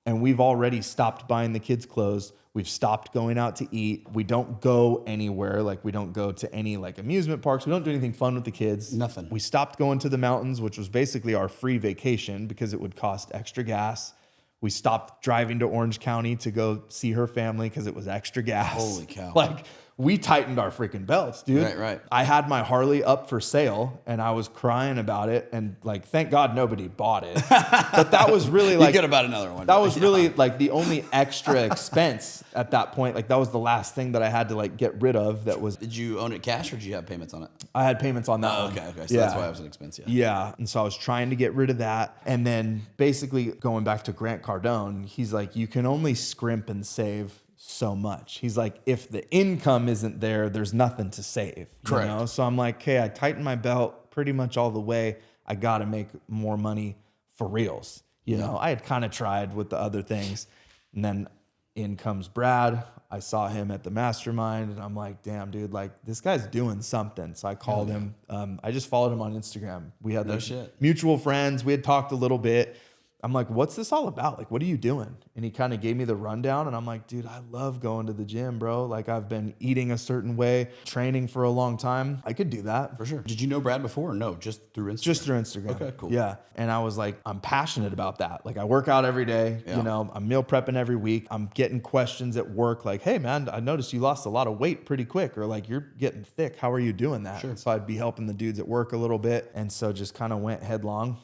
And we've already stopped buying the kids' clothes. We've stopped going out to eat. We don't go anywhere. Like we don't go to any like amusement parks. We don't do anything fun with the kids. Nothing. We stopped going to the mountains, which was basically our free vacation because it would cost extra gas. We stopped driving to Orange County to go see her family because it was extra gas. Holy cow. Like we tightened our freaking belts, dude. Right. I had my Harley up for sale and I was crying about it. And like, thank God nobody bought it. But that was really like, you could have bought another one. that was really like the only extra expense at that point. Like that was the last thing that I had to like get rid of. That was, Did you own it cash or did you have payments on it? I had payments on that one. Okay. So that's why it was an expense. Yeah. Yeah. And so I was trying to get rid of that. And then basically going back to Grant Cardone, he's like, you can only scrimp and save so much. He's like, if the income isn't there, there's nothing to save. Correct. So I'm like, okay, I tightened my belt pretty much all the way. I got to make more money for reals. You know, I had kind of tried with the other things, and then in comes Brad. I saw him at the mastermind, and I'm like, damn, dude, like this guy's doing something. So I called him. I just followed him on Instagram. We had mutual friends. We had talked a little bit. I'm like, what's this all about? Like, what are you doing? And he kind of gave me the rundown, and I'm like, dude, I love going to the gym, bro. Like, I've been eating a certain way, training for a long time. I could do that. For sure. Did you know Brad before or no? Just through Instagram? Just through Instagram. Okay, cool. Yeah. And I was like, I'm passionate about that. Like, I work out every day. You know, I'm meal prepping every week. I'm getting questions at work like, hey, man, I noticed you lost a lot of weight pretty quick, or like, you're getting thick. How are you doing that? Sure. So I'd be helping the dudes at work a little bit. And so just kind of went headlong,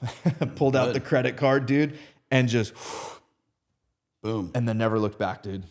pulled out the credit card, dude. And just boom. And then never looked back, dude.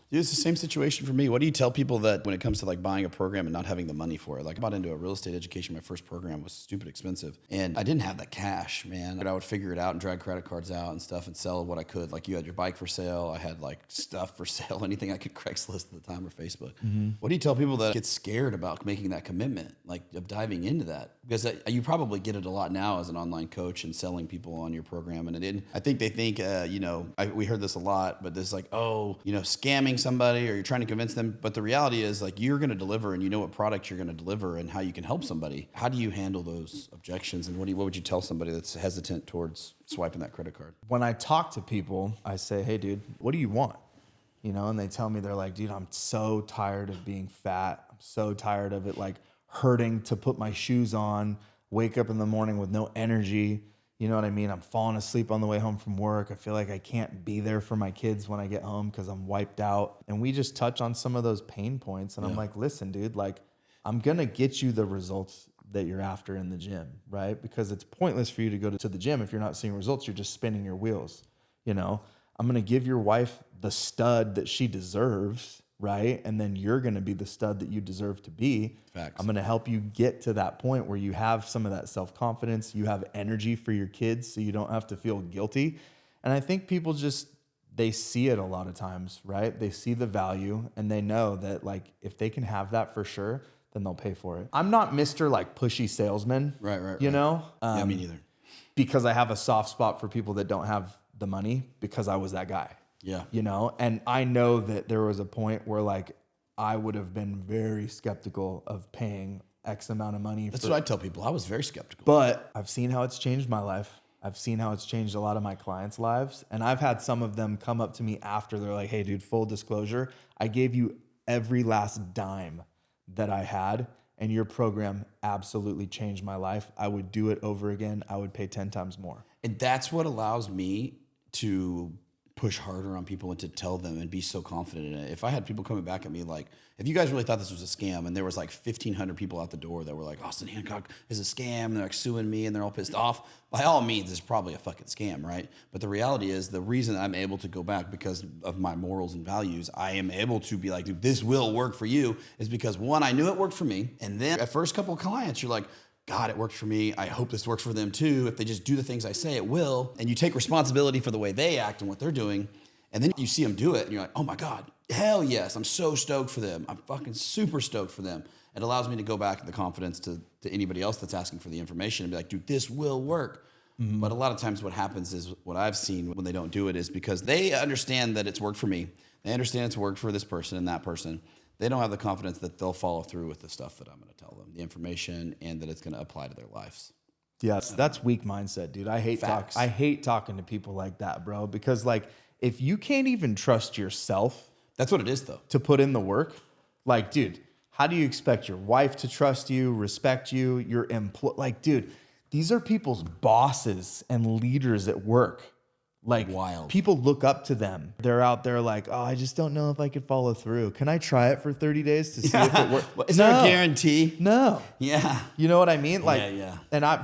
Dude, it's the same situation for me. What do you tell people that when it comes to like buying a program and not having the money for it? Like I bought into a real estate education. My first program was stupid expensive. And I didn't have that cash, man. But I would figure it out and drag credit cards out and stuff and sell what I could. Like you had your bike for sale. I had like stuff for sale, anything I could Craigslist at the time or Facebook. What do you tell people that get scared about making that commitment, like of diving into that? Because you probably get it a lot now as an online coach and selling people on your program. And I think they think, you know, we heard this a lot, but this like, oh, you know, scamming somebody or you're trying to convince them. But the reality is like you're going to deliver and you know what product you're going to deliver and how you can help somebody. How do you handle those objections? And what would you tell somebody that's hesitant towards swiping that credit card? When I talk to people, I say, hey, dude, what do you want? You know, and they tell me, they're like, dude, I'm so tired of being fat. I'm so tired of it like hurting to put my shoes on, wake up in the morning with no energy. You know what I mean? I'm falling asleep on the way home from work. I feel like I can't be there for my kids when I get home because I'm wiped out. And we just touch on some of those pain points. And I'm like, listen, dude, like I'm going to get you the results that you're after in the gym, right? Because it's pointless for you to go to the gym if you're not seeing results. You're just spinning your wheels. You know, I'm going to give your wife the stud that she deserves, right? And then you're going to be the stud that you deserve to be. Facts. I'm going to help you get to that point where you have some of that self-confidence, you have energy for your kids so you don't have to feel guilty. And I think people just, they see it a lot of times, right? They see the value and they know that like, if they can have that for sure, then they'll pay for it. I'm not Mr. like pushy salesman, right. You know? Yeah, me neither. Because I have a soft spot for people that don't have the money because I was that guy. Yeah. You know, and I know that there was a point where like I would have been very skeptical of paying X amount of money. That's what I tell people. I was very skeptical. But I've seen how it's changed my life. I've seen how it's changed a lot of my clients' lives. And I've had some of them come up to me after. They're like, hey, dude, full disclosure, I gave you every last dime that I had, and your program absolutely changed my life. I would do it over again. I would pay 10 times more. And that's what allows me to push harder on people and to tell them and be so confident in it. If I had people coming back at me like, if you guys really thought this was a scam and there was like 1,500 people out the door that were like, Austin Hancock is a scam and they're like suing me and they're all pissed off, by all means, it's probably a fucking scam, right? But the reality is the reason I'm able to go back because of my morals and values, I am able to be like, dude, this will work for you is because one, I knew it worked for me. And then at first couple of clients, you're like, God, it worked for me. I hope this works for them too. If they just do the things I say, it will. And you take responsibility for the way they act and what they're doing. And then you see them do it and you're like, oh my God, hell yes. I'm so stoked for them. I'm fucking super stoked for them. It allows me to go back with the confidence to anybody else that's asking for the information and be like, dude, this will work. Mm-hmm. But a lot of times what happens is what I've seen when they don't do it is because they understand that it's worked for me. They understand it's worked for this person and that person. They don't have the confidence that they'll follow through with the stuff that I'm going to tell them, the information, and that it's going to apply to their lives. Yes, that's weak mindset, dude. I hate talking to people like that, bro, because like if you can't even trust yourself, that's what it is though, to put in the work. Like, dude, how do you expect your wife to trust you, respect you, your employee? Like, dude, these are people's bosses and leaders at work. Like, wild. People look up to them. They're out there like, oh, I just don't know if I could follow through. Can I try it for 30 days to see if it works? Is there a guarantee? No. Yeah. You know what I mean? Like, yeah. And I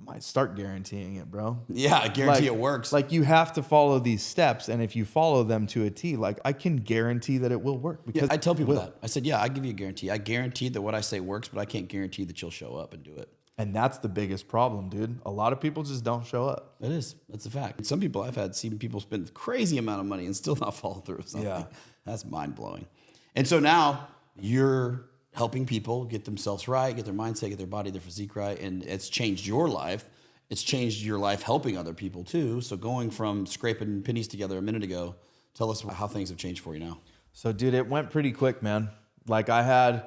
might start guaranteeing it, bro. Yeah, I guarantee it works. Like, you have to follow these steps, and if you follow them to a T, like, I can guarantee that it will work. Because I tell people that. I said, yeah, I give you a guarantee. I guarantee that what I say works, but I can't guarantee that you'll show up and do it. And that's the biggest problem, dude. A lot of people just don't show up. It is. That's a fact. Some people I've seen people spend a crazy amount of money and still not follow through with something. Yeah. That's mind blowing. And so now you're helping people get themselves right, get their mindset, get their body, their physique right. And it's changed your life. It's changed your life helping other people too. So going from scraping pennies together a minute ago, tell us how things have changed for you now. So, dude, it went pretty quick, man. Like, I had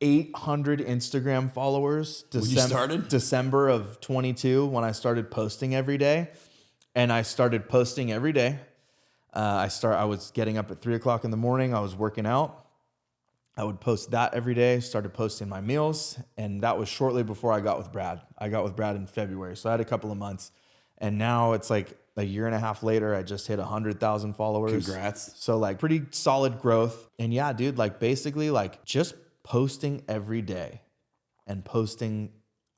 800 Instagram followers When you started? December of 22 when I started posting every day. And I started posting every day. I was getting up at 3 o'clock in the morning. I was working out. I would post that every day, started posting my meals. And that was shortly before I got with Brad. I got with Brad in February. So I had a couple of months. And now it's like a year and a half later, I just hit 100,000 followers. Congrats. So like pretty solid growth. And yeah, dude, like basically like just posting every day and posting,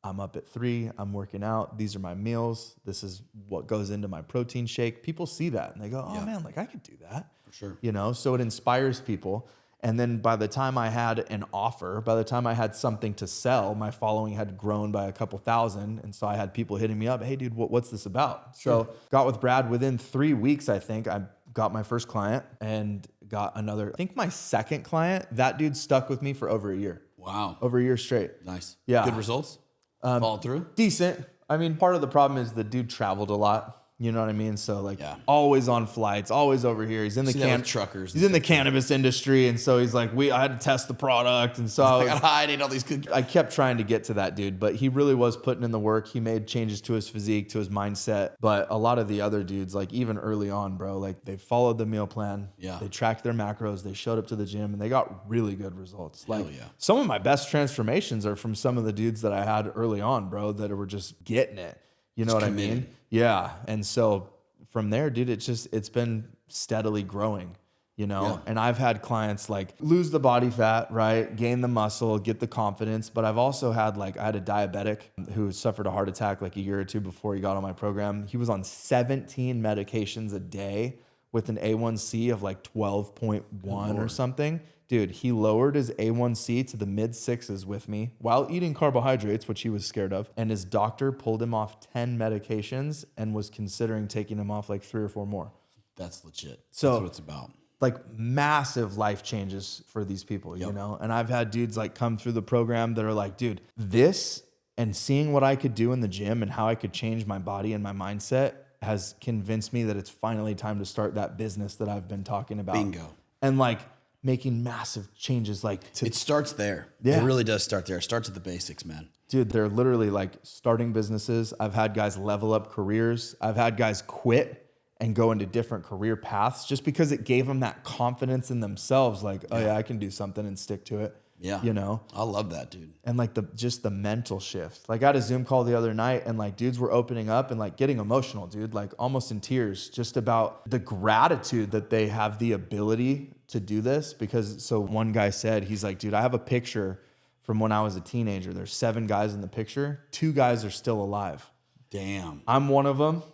I'm up at 3, I'm working out. These are my meals. This is what goes into my protein shake. People see that and they go, oh man, like I could do that. For sure. You know, so it inspires people. And then by the time I had an offer, by the time I had something to sell, my following had grown by a couple thousand. And so I had people hitting me up, hey, dude, what's this about? Sure. So got with Brad within 3 weeks, I think. I got my first client and got another, I think my second client. That dude stuck with me for over a year. Wow. Over a year straight. Nice. Yeah. Good results? Followed through? Decent. I mean, part of the problem is the dude traveled a lot. You know what I mean? So like always on flights, always over here. He's in the truckers. He's in the cannabis industry. And so he's like, I had to test the product. And so I got hiding all these good. I kept trying to get to that dude, but he really was putting in the work. He made changes to his physique, to his mindset. But a lot of the other dudes, like even early on, bro, like they followed the meal plan. Yeah. They tracked their macros. They showed up to the gym and they got really good results. Like yeah. Some of my best transformations are from some of the dudes that I had early on, bro, that were just getting it. You know what I mean? Yeah. And so from there, dude, it's been steadily growing, you know? Yeah. And I've had clients like lose the body fat, right? Gain the muscle, get the confidence. But I've also had I had a diabetic who suffered a heart attack like a year or two before he got on my program. He was on 17 medications a day with an A1C of like 12.1 or something. Dude, he lowered his A1C to the mid 6s with me while eating carbohydrates, which he was scared of. And his doctor pulled him off 10 medications and was considering taking him off like 3 or 4 more. That's legit. So, that's what it's about. Like massive life changes for these people, you know? And I've had dudes like come through the program that are like, dude, this and seeing what I could do in the gym and how I could change my body and my mindset has convinced me that it's finally time to start that business that I've been talking about. Bingo. And like making massive changes it starts there. Yeah. It really does start there. It starts at the basics, man. Dude, they're literally like starting businesses. I've had guys level up careers. I've had guys quit and go into different career paths just because it gave them that confidence in themselves. Like, oh yeah, I can do something and stick to it. Yeah. You know? I love that, dude. And like just the mental shift. Like I had a Zoom call the other night and like dudes were opening up and like getting emotional, dude, like almost in tears just about the gratitude that they have the ability to do this. Because so one guy said, he's like, dude, I have a picture from when I was a teenager. There's 7 guys in the picture. 2 guys are still alive. Damn. I'm one of them.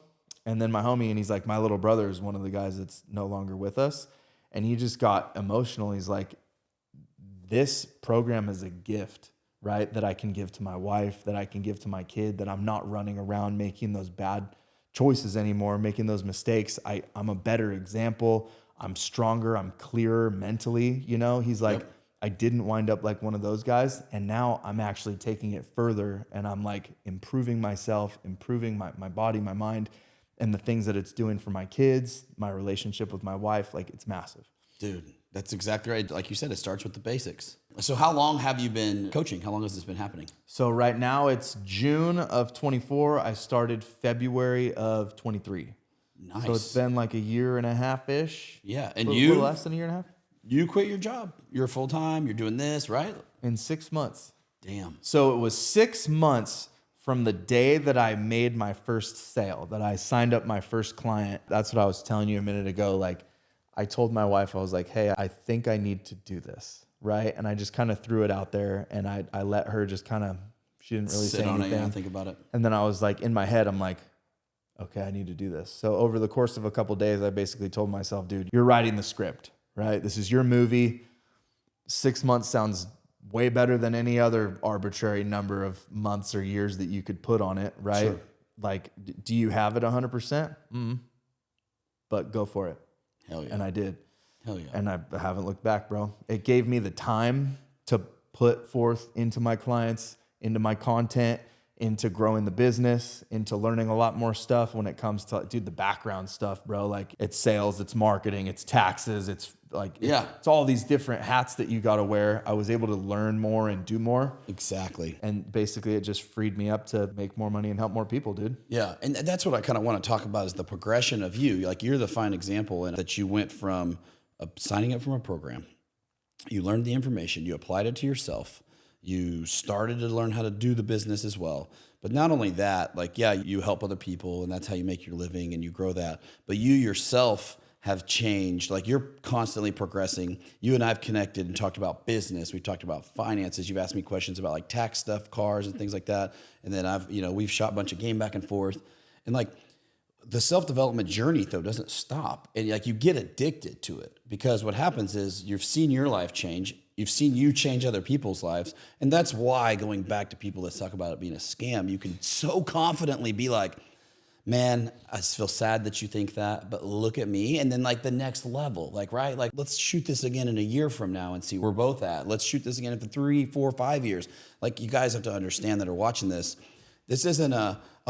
And then my homie, and he's like, my little brother is one of the guys that's no longer with us. And he just got emotional. He's like, this program is a gift, right? That I can give to my wife, that I can give to my kid, that I'm not running around making those bad choices anymore, making those mistakes. I'm a better example. I'm stronger. I'm clearer mentally. You know, he's like, I didn't wind up like one of those guys. And now I'm actually taking it further and I'm like improving myself, improving my body, my mind, and the things that it's doing for my kids, my relationship with my wife. Like it's massive. Dude, that's exactly right. Like you said, it starts with the basics. So how long have you been coaching? How long has this been happening? So right now it's June of 24. I started February of 23. Nice. So it's been like a year and a half-ish. Yeah. And a you? little less than a year and a half. You quit your job. You're full-time. You're doing this, right? In 6 months. Damn. So it was 6 months from the day that I made my first sale, that I signed up my first client. That's what I was telling you a minute ago. Like I told my wife, I was like, hey, I think I need to do this, right? And I just kind of threw it out there and I let her just kind of, she didn't really sit say on anything. it, yeah, think about it. And then I was like, in my head, I'm like, okay, I need to do this. So over the course of a couple of days, I basically told myself, dude, you're writing the script, right? This is your movie. 6 months sounds way better than any other arbitrary number of months or years that you could put on it, right? Sure. Like, do you have it 100%? Mm-hmm. But go for it. Hell yeah. And I did. Hell yeah. And I haven't looked back, bro. It gave me the time to put forth into my clients, into my content, into growing the business, into learning a lot more stuff when it comes to, dude, the background stuff, bro. Like it's sales, it's marketing, it's taxes, it's like, it's all these different hats that you got to wear. I was able to learn more and do more. Exactly. And basically it just freed me up to make more money and help more people, dude. Yeah. And that's what I kind of want to talk about is the progression of you. Like you're the fine example in that you went from signing up from a program. You learned the information, you applied it to yourself. You started to learn how to do the business as well. But not only that, like, yeah, you help other people and that's how you make your living and you grow that. But you yourself have changed. Like you're constantly progressing. You and I have connected and talked about business. We've talked about finances. You've asked me questions about like tax stuff, cars and things like that. And then we've shot a bunch of game back and forth. And like the self-development journey though doesn't stop. And like you get addicted to it because what happens is you've seen your life change. You've seen you change other people's lives. And that's why going back to people that talk about it being a scam, you can so confidently be like, man, I feel sad that you think that, but look at me. And then like the next level, like, right? Like, let's shoot this again in a year from now and see where we're both at. Let's shoot this again for 3, 4, 5 years. Like you guys have to understand that are watching this. This isn't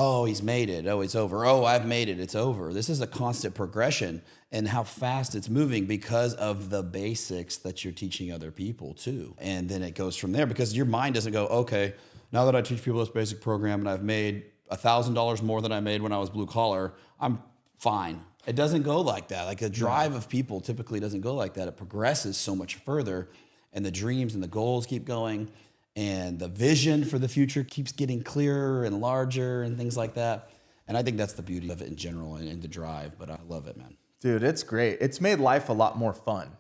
oh, he's made it. Oh, it's over. Oh, I've made it. It's over. This is a constant progression and how fast it's moving because of the basics that you're teaching other people too. And then it goes from there because your mind doesn't go, okay, now that I teach people this basic program and I've made $1,000 more than I made when I was blue collar, I'm fine. It doesn't go like that. Like the drive of people typically doesn't go like that. It progresses so much further and the dreams and the goals keep going and the vision for the future keeps getting clearer and larger and things like that. And I think that's the beauty of it in general and the drive, but I love it, man. Dude, it's great. It's made life a lot more fun.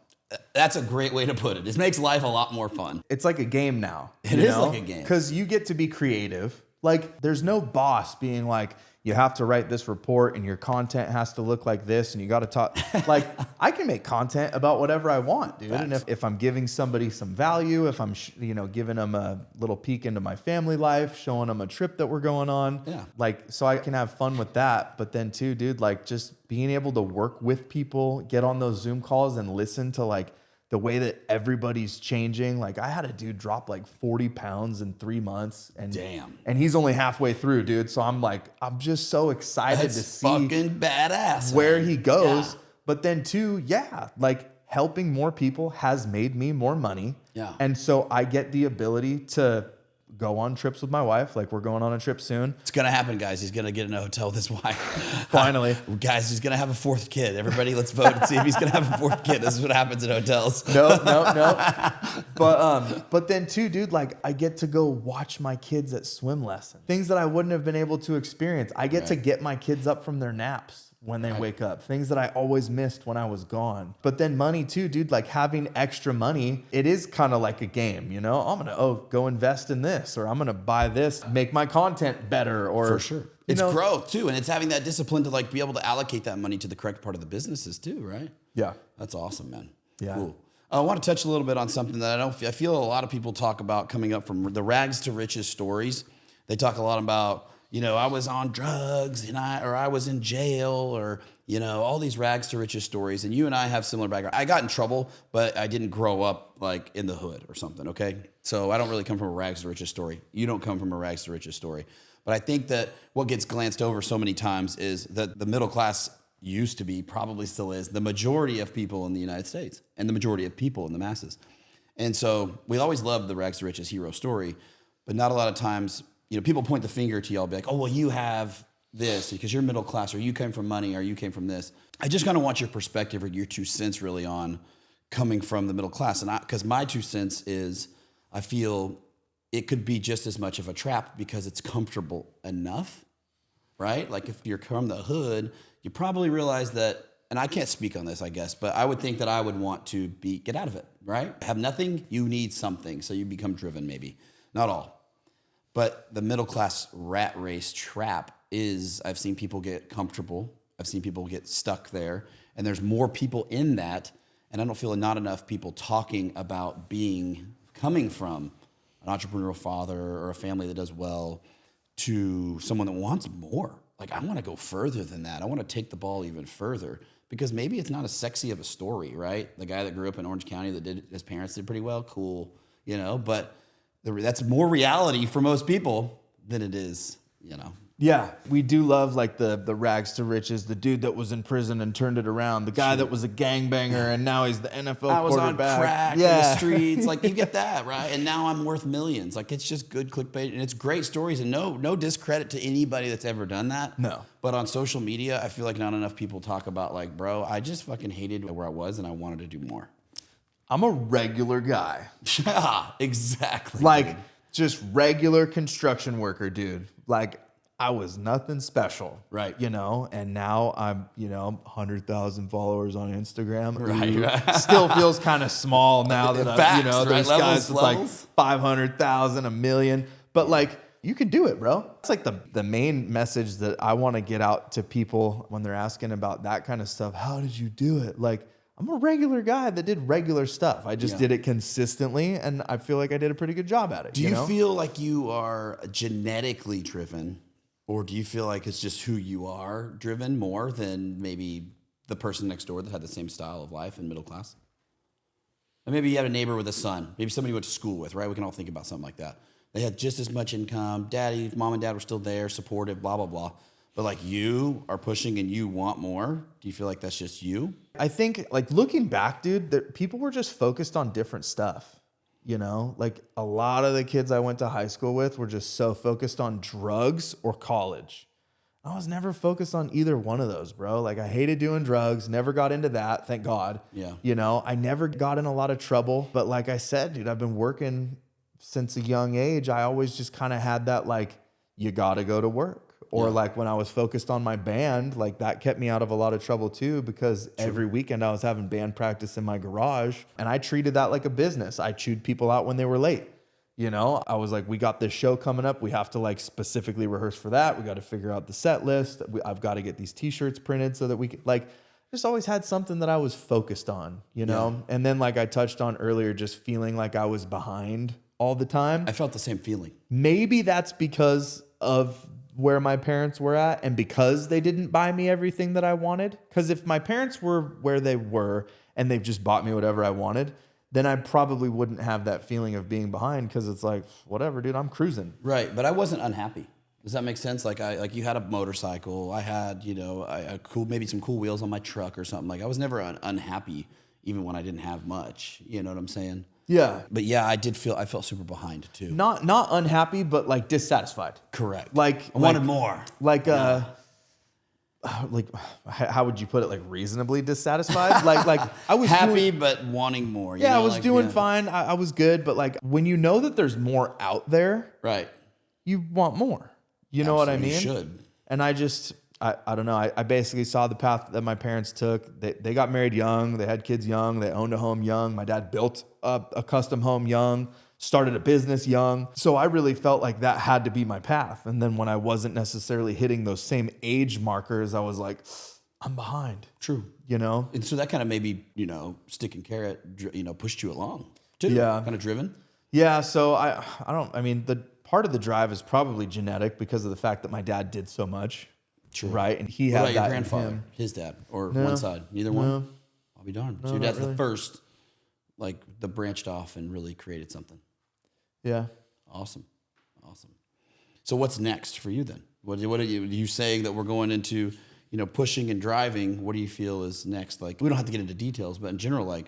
That's a great way to put it. It makes life a lot more fun. It's like a game now. It is like a game. Because you get to be creative. Like, there's no boss being like, you have to write this report and your content has to look like this and you got to talk. Like, I can make content about whatever I want, dude. Facts. And if I'm giving somebody some value, if I'm, giving them a little peek into my family life, showing them a trip that we're going on, like, so I can have fun with that. But then too, dude, like just being able to work with people, get on those Zoom calls and listen to like the way that everybody's changing. Like I had a dude drop like 40 pounds in 3 months and damn. And he's only halfway through, dude. So I'm like, I'm just so excited to see fucking badass where he goes. Yeah. But then too, like helping more people has made me more money. Yeah. And so I get the ability to go on trips with my wife. Like we're going on a trip soon. It's going to happen, guys. He's going to get in a hotel with his wife. Finally. Guys, he's going to have a 4th kid. Everybody, let's vote and see if he's going to have a 4th kid. This is what happens in hotels. No. But then too, dude, like I get to go watch my kids at swim lessons. Things that I wouldn't have been able to experience. I get to get my kids up from their naps when they wake up. Things that I always missed when I was gone. But then money too, dude, like having extra money, it is kind of like a game, I'm going to, go invest in this, or I'm going to buy this, make my content better, or for sure. It's growth too. And it's having that discipline to like be able to allocate that money to the correct part of the businesses too, right? Yeah. That's awesome, man. Yeah. Cool. I want to touch a little bit on something that I feel a lot of people talk about coming up from the rags to riches stories. They talk a lot about, I was on drugs or I was in jail or, all these rags to riches stories. And you and I have similar background. I got in trouble, but I didn't grow up like in the hood or something. Okay. So I don't really come from a rags to riches story. You don't come from a rags to riches story. But I think that what gets glanced over so many times is that the middle class used to be, probably still is, the majority of people in the United States and the majority of people in the masses. And so we always love the rags to riches hero story, but not a lot of times, people point the finger to y'all, be like, oh, well, you have this because you're middle class, or you came from money, or you came from this. I just kind of want your perspective or your 2 cents really on coming from the middle class. And because my 2 cents is, I feel it could be just as much of a trap because it's comfortable enough, right? Like if you're from the hood, you probably realize that, and I can't speak on this, I guess, but I would think that I would want to get out of it, right? Have nothing, you need something. So you become driven, maybe. Not all. But the middle class rat race trap is, I've seen people get comfortable. I've seen people get stuck there. And there's more people in that. And I don't feel not enough people talking about coming from an entrepreneurial father or a family that does well to someone that wants more. Like, I want to go further than that. I want to take the ball even further because maybe it's not as sexy of a story, right? The guy that grew up in Orange County his parents did pretty well, cool. but that's more reality for most people than it is, Yeah, we do love like the rags to riches, the dude that was in prison and turned it around, the guy that was a gangbanger and now he's the NFL I was on quarterback. crack in the streets. Like, you get that, right? And now I'm worth millions. Like, it's just good clickbait, and it's great stories, and no discredit to anybody that's ever done that. No. But on social media, I feel like not enough people talk about, like, bro, I just fucking hated where I was and I wanted to do more. I'm a regular guy. Yeah, exactly. Like, just regular construction worker, dude. Like, I was nothing special. Right. And now I'm, 100,000 followers on Instagram. Right. Still feels kind of small now that there's guys with like 500,000, a million. But like, you can do it, bro. It's like the main message that I want to get out to people when they're asking about that kind of stuff. How did you do it? Like, I'm a regular guy that did regular stuff. I just did it consistently, and I feel like I did a pretty good job at it. Do you feel like you are genetically driven? Or do you feel like it's just who you are driven more than maybe the person next door that had the same style of life in middle class? And maybe you had a neighbor with a son, maybe somebody you went to school with, right? We can all think about something like that. They had just as much income. Mom and dad were still there, supportive, blah, blah, blah. But like, you are pushing and you want more. Do you feel like that's just you? I think, like, looking back, dude, that people were just focused on different stuff. Like a lot of the kids I went to high school with were just so focused on drugs or college. I was never focused on either one of those, bro. Like, I hated doing drugs, never got into that, thank God. Yeah. I never got in a lot of trouble. But like I said, dude, I've been working since a young age. I always just kind of had that, like, you got to go to work. Or like when I was focused on my band, like that kept me out of a lot of trouble too, because every weekend I was having band practice in my garage, and I treated that like a business. I chewed people out when they were late. I was like, we got this show coming up. We have to like specifically rehearse for that. We got to figure out the set list. I've got to get these t-shirts printed so that we could, like, just always had something that I was focused on, And then, like I touched on earlier, just feeling like I was behind all the time. I felt the same feeling. Maybe that's because of where my parents were at and because they didn't buy me everything that I wanted. Because if my parents were where they were and they've just bought me whatever I wanted, then I probably wouldn't have that feeling of being behind, because it's like, whatever, dude, I'm cruising. Right, but I wasn't unhappy. Does that make sense? Like, you had a motorcycle. I had, maybe some cool wheels on my truck or something. Like, I was never unhappy, even when I didn't have much. You know what I'm saying? Yeah. But yeah, I felt super behind too. Not unhappy, but like dissatisfied. Correct. Like, I wanted more. Like, like, how would you put it? Like, reasonably dissatisfied? like I was happy, but wanting more. I was doing fine. I was good. But like, when you know that there's more out there, right, you want more. You know what I mean? You should. And I don't know. I basically saw the path that my parents took. They got married young. They had kids young. They owned a home young. My dad built a custom home young, started a business young. So I really felt like that had to be my path. And then when I wasn't necessarily hitting those same age markers, I was like, I'm behind. True. And so that kind of maybe, stick and carrot, pushed you along too. Yeah. Kind of driven. Yeah. So the part of the drive is probably genetic because of the fact that my dad did so much. True. Right. And he what had about that your grandfather, in him. his dad, or one side? Neither one? I'll be darned. So your dad's really. The first, like, the branched off and really created something. Yeah. Awesome. So what's next for you then? What are you saying that we're going into, pushing and driving? What do you feel is next? Like, we don't have to get into details, but in general, like,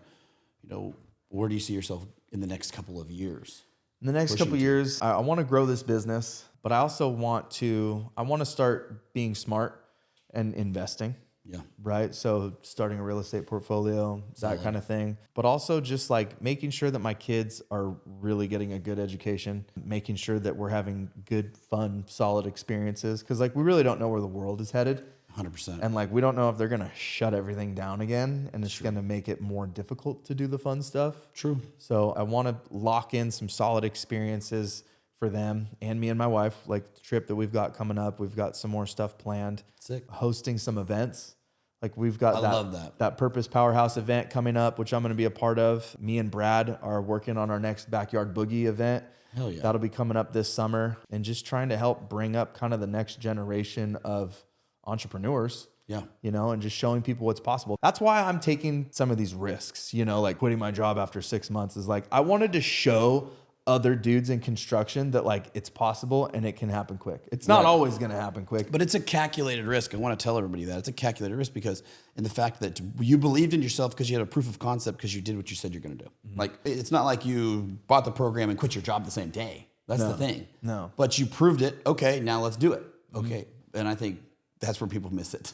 where do you see yourself in the next couple of years? In the next couple of years, I want to grow this business, but I also want to start being smart and investing. Yeah. Right. So starting a real estate portfolio, that kind of thing, but also just like making sure that my kids are really getting a good education, making sure that we're having good, fun, solid experiences. Cause like, we really don't know where the world is headed. 100%. And like, we don't know if they're going to shut everything down again, and it's going to make it more difficult to do the fun stuff. True. So I want to lock in some solid experiences for them and me and my wife, like the trip that we've got coming up. We've got some more stuff planned. Sick. Hosting some events. Like, we've got I love that Purpose Powerhouse event coming up, which I'm going to be a part of. Me and Brad are working on our next Backyard Boogie event. Hell yeah. That'll be coming up this summer, and just trying to help bring up kind of the next generation of entrepreneurs. Yeah. You know, and just showing people what's possible. That's why I'm taking some of these risks, you know, like quitting my job after 6 months is like, I wanted to show other dudes in construction that like it's possible and it can happen quick. It's not always going to happen quick. But it's a calculated risk. I want to tell everybody that. It's a calculated risk because in the fact that you believed in yourself because you had a proof of concept because you did what you said you're going to do. Like, it's not like you bought the program and quit your job the same day. That's the thing. No. But you proved it. Okay, now let's do it. Okay. And I think that's where people miss it.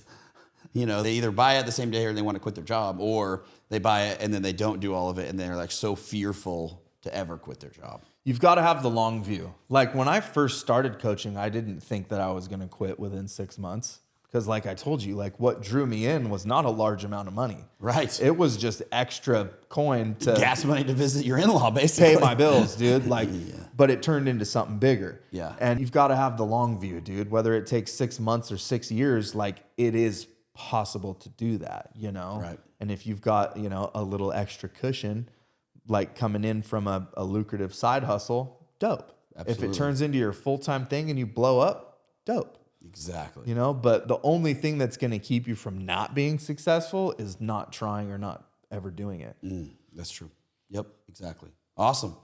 You know, they either buy it the same day or they want to quit their job, or they buy it and then they don't do all of it and they're like so fearful to ever quit their job. You've got to have the long view. Like when I first started coaching, I didn't think that I was going to quit within 6 months because like I told you, like what drew me in was not a large amount of money. Right. It was just extra coin to gas money to visit your in-law, basically. pay my bills, dude. Like, but it turned into something bigger. Yeah. And you've got to have the long view, dude. Whether it takes 6 months or 6 years, like it is possible to do that, you know? Right. And if you've got, you know, a little extra cushion, like coming in from a lucrative side hustle, dope. Absolutely. If it turns into your full-time thing and you blow up, dope. Exactly. You know, but the only thing that's going to keep you from not being successful is not trying or not ever doing it. That's true. Yep, exactly. Awesome.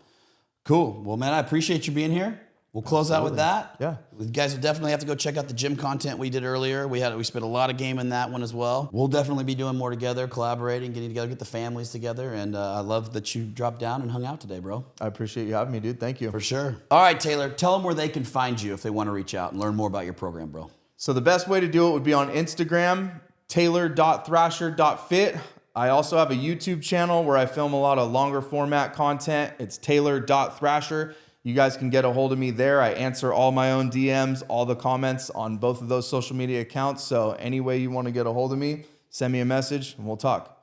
Cool. Well, man, I appreciate you being here. We'll close out with that. Yeah. You guys will definitely have to go check out the gym content we did earlier. We spent a lot of game in that one as well. We'll definitely be doing more together, collaborating, getting together, get the families together. And I love that you dropped down and hung out today, bro. I appreciate you having me, dude. Thank you. For sure. All right, Taylor, tell them where they can find you if they want to reach out and learn more about your program, bro. So the best way to do it would be on Instagram, taylor.thrasher.fit. I also have a YouTube channel where I film a lot of longer format content. It's taylor.thrasher. You guys can get a hold of me there. I answer all my own DMs, all the comments on both of those social media accounts. So any way you want to get a hold of me, send me a message and we'll talk.